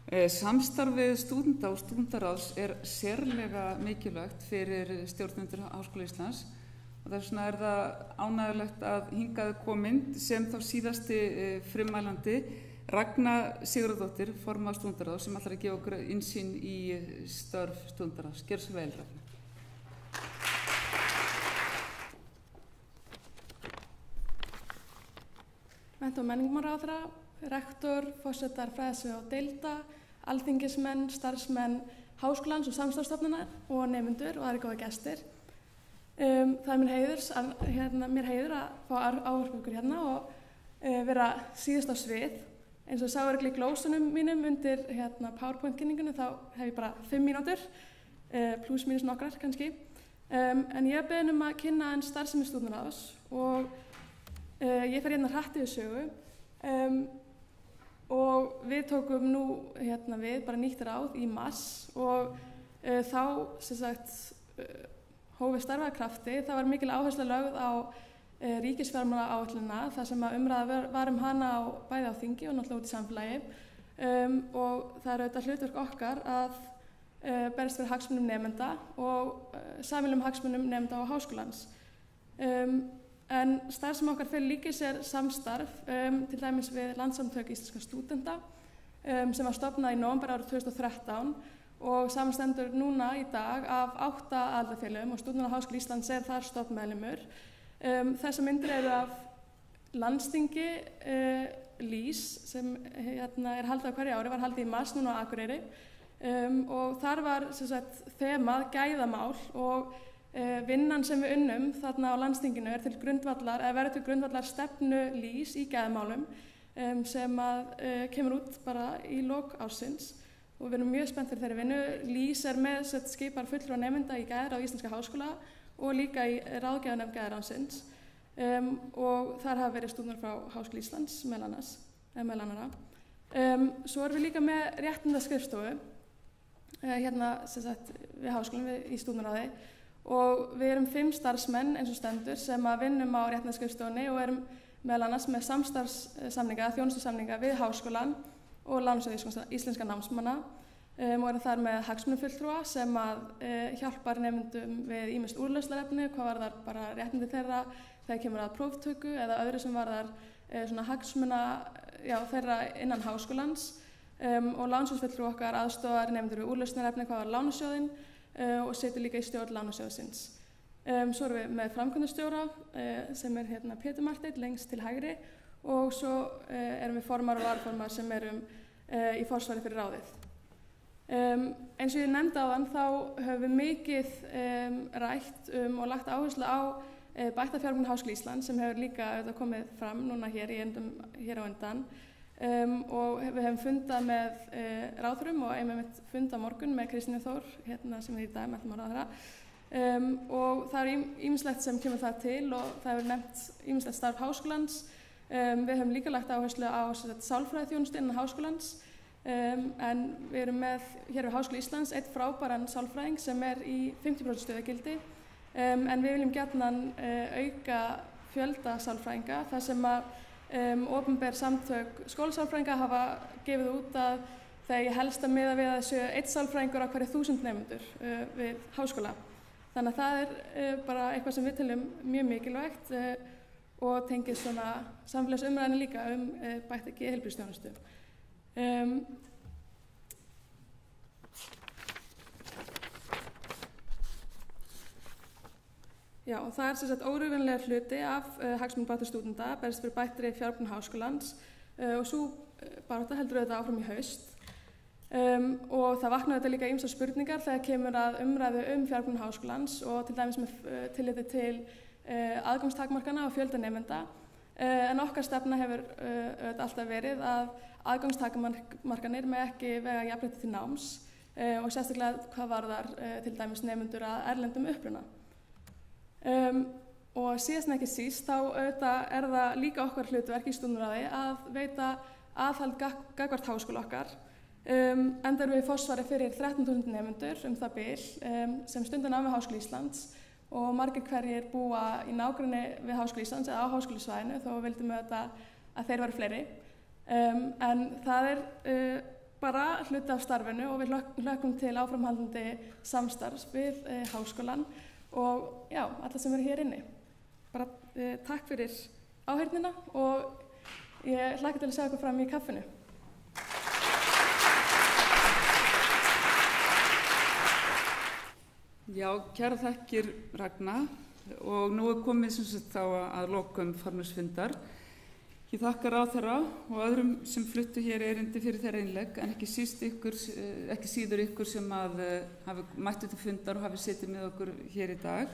Samstarfið stúdenta og stúdentaráðs sérlega mikilvægt fyrir stjórnendur Háskóla Íslands og þess vegna það ánægjulegt að hingað komin sem þá síðasti frummælandi Ragna Sigurðardóttir, formaður stúdentaráðs sem ætlar að gefa okkur innsýn í störf stúdentaráðs. Gjörðu svo vel, Ragna. Mennta- og menningarmálaráðherra, rektor, forsetar fræðasviða og deilda, alþingismenn, starfsmenn háskólans og samstarfsstofnana og nemendur og aðrir góða gestir. Það er mér heiður að fá ávarpa ykkur hérna og vera síðust á svið. Eins og sá í glósunum mínum undir PowerPoint-kynningunum þá hef ég bara 5 mínútur, pluss mínus nokkrar kannski. En ég beðin að kynna starfsemi stúdentaráðs og ég fer hérna hratt yfir sögu. og við tókum nú við bara nýtt ráð í mars og þá sem sagt hófið starfa af krafti. Það var mikil áhersla lögð á ríkisfjármálaáætlunina þar sem að umræða var hana bæði á þingi og náttúrulega út í samfélagi og það er auðvitað hlutverk okkar að berjast fyrir hagsmunum nemenda og sameiginlegum hagsmunum nemenda á háskólans. En starf sem okkar felur líka í sér samstarf til dæmis við Landssamtök íslenskra stúdenta sem var stofnað í nóvember árið 2013 og samanstendur núna í dag af 8 aðildarfélögum og Stúdentaráð Íslands er þar stofnmeðlimur. Þessar myndir eru af landsþingi LÍS sem er haldið á hverju ári, var haldið í mars núna á Akureyri og þar var sem sagt þemað gæðamál og vinnan sem við unnum þarna á landsþinginu er til grundvallar, eða verður til grundvallar stefnu LÍS í gæðamálum sem að kemur út bara í lok ársins og við erum mjög spennt fyrir þeirri vinnu. LÍS er með skipar fulltrúa nemenda í gæðaráð Íslenska háskóla og líka í ráðgjafarnefnd gæðaráðsins og þar hafa verið stúdentar frá Háskóla Íslands meðal annarra. Svo erum við líka með réttindaskrifstofu sem sagt við háskólanum í Stúdentaráði og við erum 5 starfsmenn eins og stendur sem að vinnum á réttindaskrifstofunni og erum meðal annars með samstarfssamninga, þjónustusamninga við háskólan og Lánasjóð íslenska námsmanna og erum þar með hagsmunafulltrúa sem að hjálpar nemendum við ýmist úrlausnarefni, hvað varðar bara réttindi þeirra þegar kemur að próftöku eða öðru sem varðar svona hagsmuna þeirra innan háskólans og Lánasjóðsfulltrúi okkar aðstoðar nemendur við úrlausnarefni hvað varðar Lánasjóðinn og situr líka í stjórn Lánasjóðsins. Svo erum við með framkvæmdastjóra sem er Pétur Marteinn lengst til hægri og svo erum við formar og varaformar sem erum í forsvari fyrir ráðið. Eins og ég nefndi áðan þá höfum við mikið rætt og lagt áherslu á bætta fjármögnun Háskóla Íslands sem hefur líka komið fram núna hér á undan og við hefum fundað með ráðherrum og einmitt fundað morgun með Kristínu Þór sem er í dag menntamálaráðherra og það er ýmislegt sem kemur það til og það hefur nefnt ýmislegt starf háskólans. Við höfum líka lagt áherslu á sálfræðiþjónustu innan háskólans en við erum með hér við Háskóla Íslands einn frábæran sálfræðing sem er í 50% stöðugildi en við viljum gjarnan auka fjölda sálfræðinga þar sem að opinber samtök skólasálfræðinga hafa gefið út að þeir helst að miða við að þessu einn sálfræðingur á hverju 1000 nemendur við háskóla. Þannig að það er bara eitthvað sem við teljum mjög mikilvægt og tengið svona samfélagsumræðinu líka bætta geðheilbrigðisþjónustu. Já, og það er sem sagt órjúfanlegur hluti af hagsmunabaráttu stúdenta berjast fyrir bættri fjármögnun háskólans og sú barátta heldur auðvitað áfram í haust. Og það vaknaði þetta líka ýmsar spurningar þegar kemur að umræðu fjármögnun háskólans og til dæmis með tilliti til aðgangstakmarkana og fjölda nemenda en okkar stefna hefur alltaf verið að aðgangstakmarkanir með ekki vega jafnrétti til náms og sérstaklega hvað varðar til dæmis nemendur að erlendum uppruna. Og síðast en ekki síst þá auðvitað er það líka okkar hlutverk í Stúdentaráði að veita aðhald gagnvart háskóla okkar enda erum við í forsvari fyrir 13.000 nemendur það bil sem stunda nám við Háskóla Íslands og margir hverjir búa í nágrenni við Háskóla Íslands eða á háskólasvæðinu þó vildum við að þeir væru fleiri en það er bara hluti af starfinu og við hlökkum til áframhaldandi samstarfs við háskólan og já, alla sem eru hér inni. Bara takk fyrir áheyrnina og ég hlakka til að segja ykkur fram í kaffinu. Já, kæra þakkir Ragna og nú er komið sem sagt þá að lokum formannsfundar. Ég þakka ráðherra og öðrum sem fluttu hér erindi fyrir þeirra innlegg en ekki síður ykkur sem hafi mættu til fundar og hafi setið með okkur hér í dag.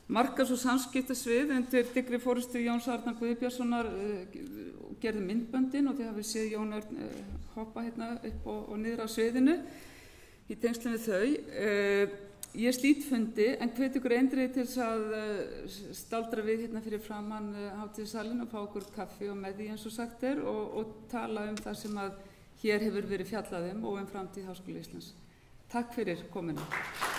Markas- og samskiptasvið undir dyggri forystu Jóns Arnar Guðbjörnssonar gerði myndböndin og þið hafið séð Jón Örn hoppa hérna upp og niður á sviðinu í tengslum við þau. ég slít fundi en hvet ykkur eindregið til þess að staldra við hérna fyrir framann hátíðarsalinn og fá okkur kaffi og með því eins og sagt og tala það sem að hér hefur verið fjallað og framtíð Háskóla Íslands. Takk fyrir komuna.